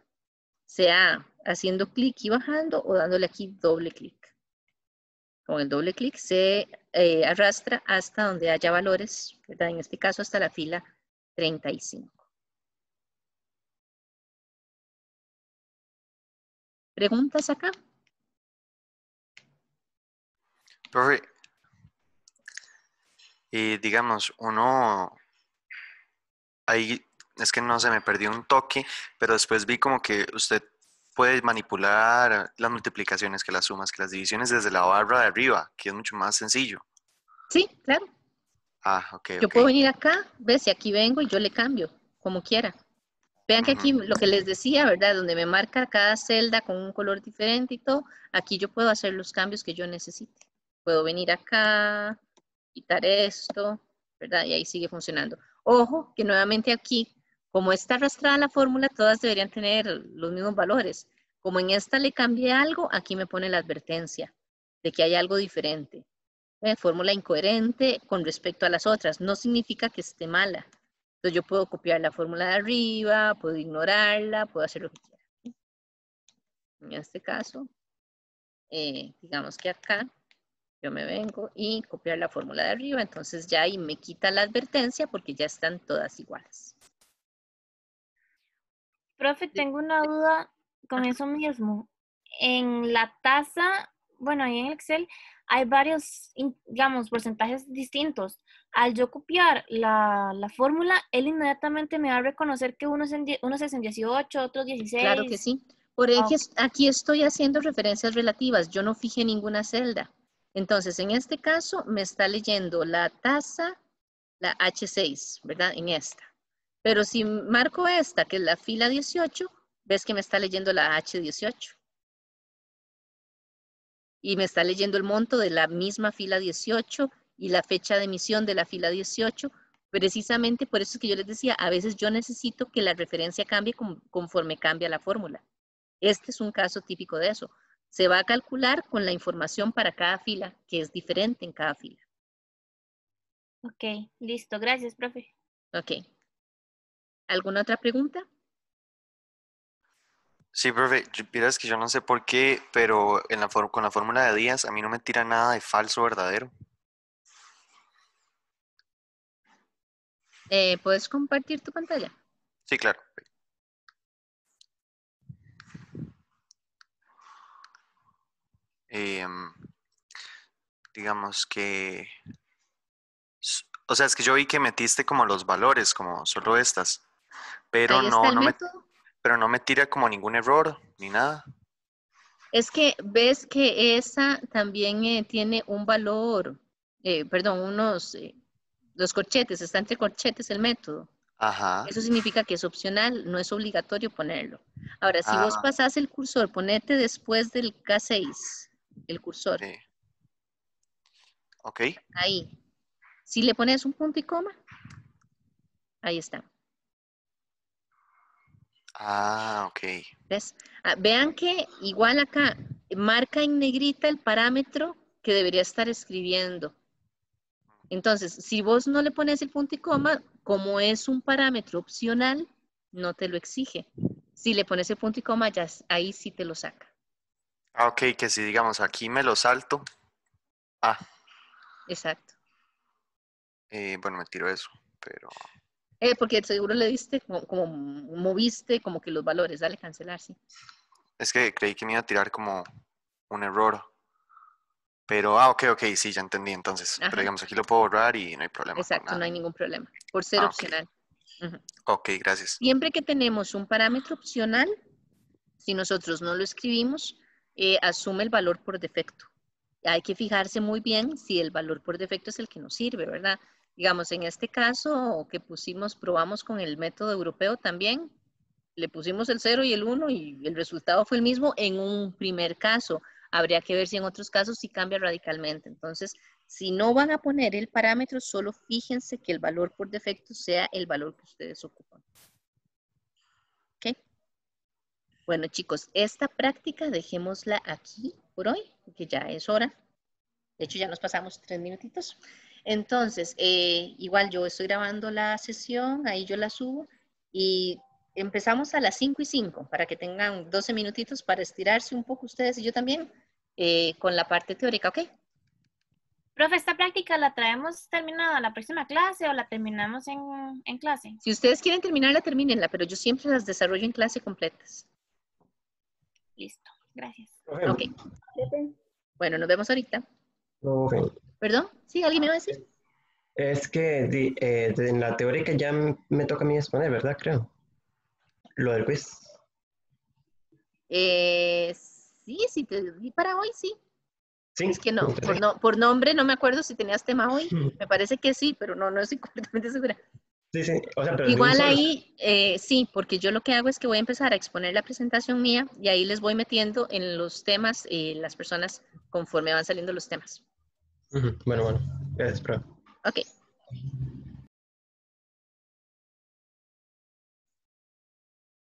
sea haciendo clic y bajando o dándole aquí doble clic. Con el doble clic se arrastra hasta donde haya valores, ¿verdad? En este caso hasta la fila 35. ¿Preguntas acá? Profe, digamos, uno, ahí es que no se me perdió un toque, pero después vi como que usted puede manipular las multiplicaciones, que las sumas, que las divisiones desde la barra de arriba, que es mucho más sencillo. Sí, claro. Ok. Yo puedo venir acá, ves, y aquí vengo y yo le cambio, como quiera. Vean que aquí lo que les decía, ¿verdad? Donde me marca cada celda con un color diferente y todo, aquí yo puedo hacer los cambios que yo necesite. Puedo venir acá, quitar esto, ¿verdad? Y ahí sigue funcionando. Ojo, que nuevamente aquí, como está arrastrada la fórmula, todas deberían tener los mismos valores. Como en esta le cambié algo, aquí me pone la advertencia de que hay algo diferente. Fórmula incoherente con respecto a las otras. No significa que esté mala. Entonces yo puedo copiar la fórmula de arriba, puedo ignorarla, puedo hacer lo que quiera. En este caso, digamos que acá yo me vengo y copiar la fórmula de arriba, entonces ya ahí me quita la advertencia porque ya están todas iguales. Profe, tengo una duda con eso mismo. en la tasa, bueno, ahí en Excel hay varios, digamos, porcentajes distintos. Al yo copiar la fórmula, él inmediatamente me va a reconocer que unos es en 18, otros 16. Claro que sí. Por ello, aquí estoy haciendo referencias relativas. Yo no fijé ninguna celda. Entonces, en este caso, me está leyendo la tasa, la H6, ¿verdad? En esta. Pero si marco esta, que es la fila 18, ves que me está leyendo la H18. Y me está leyendo el monto de la misma fila 18 y la fecha de emisión de la fila 18. Precisamente por eso es que yo les decía, a veces yo necesito que la referencia cambie conforme cambia la fórmula. Este es un caso típico de eso. Se va a calcular con la información para cada fila, que es diferente en cada fila. Ok, listo. Gracias, profe. Ok. ¿Alguna otra pregunta? Sí, profe, vieras que yo no sé por qué, pero con la fórmula de días a mí no me tira nada de falso verdadero. ¿Puedes compartir tu pantalla? Sí, claro. Digamos que... O sea, es que yo vi que metiste como los valores, como solo estas, pero Ahí está el método. Pero no me tira como ningún error ni nada. Es que ves que esa también tiene un valor, perdón, los corchetes, está entre corchetes el método. Ajá. Eso significa que es opcional, no es obligatorio ponerlo. Ahora, si vos pasás el cursor, ponete después del K6, el cursor. Sí. Ok. Ahí. Si le pones un punto y coma, ahí está. Ah, ok. ¿Ves? Vean que igual acá marca en negrita el parámetro que debería estar escribiendo. Entonces, si vos no le pones el punto y coma, como es un parámetro opcional, no te lo exige. Si le pones el punto y coma, ya ahí sí te lo saca. Ah, ok, que si digamos aquí me lo salto. Ah. Exacto. Bueno, me tiro eso, pero... Porque seguro le diste, como moviste como que los valores. Dale cancelar, sí. Es que creí que me iba a tirar como un error. Pero, ok, sí, ya entendí entonces. Ajá. Pero digamos, aquí lo puedo borrar y no hay problema. Exacto, no hay ningún problema. Por ser opcional. Okay. Ok, gracias. Siempre que tenemos un parámetro opcional, si nosotros no lo escribimos, asume el valor por defecto. Hay que fijarse muy bien si el valor por defecto es el que nos sirve, ¿verdad? Digamos, en este caso que probamos con el método europeo también, le pusimos el 0 y el 1 y el resultado fue el mismo en un primer caso. Habría que ver si en otros casos sí cambia radicalmente. Entonces, si no van a poner el parámetro, solo fíjense que el valor por defecto sea el valor que ustedes ocupan. ¿Ok? Bueno, chicos, esta práctica dejémosla aquí por hoy, porque ya es hora. De hecho, ya nos pasamos 3 minutitos. Entonces, igual yo estoy grabando la sesión, ahí yo la subo y empezamos a las 5:05 para que tengan 12 minutitos para estirarse un poco ustedes y yo también con la parte teórica, ¿ok? Profe, ¿esta práctica la traemos terminada la próxima clase o la terminamos en clase? Si ustedes quieren terminarla, termínenla, pero yo siempre las desarrollo en clase completas. Listo, gracias. Ok. Bueno, nos vemos ahorita. Okay. ¿Perdón? ¿Sí? ¿Alguien me va a decir? Es que en la teórica ya me toca a mí exponer, ¿verdad? Creo. Lo del quiz. Sí, te di para hoy, sí. Sí. Es que no, por nombre no me acuerdo si tenías tema hoy. Me parece que sí, pero no estoy completamente segura. Sí, o sea, pero igual ahí, sí, porque yo lo que hago es que voy a empezar a exponer la presentación mía y ahí les voy metiendo en los temas las personas conforme van saliendo los temas. Bueno, gracias, profe. Ok.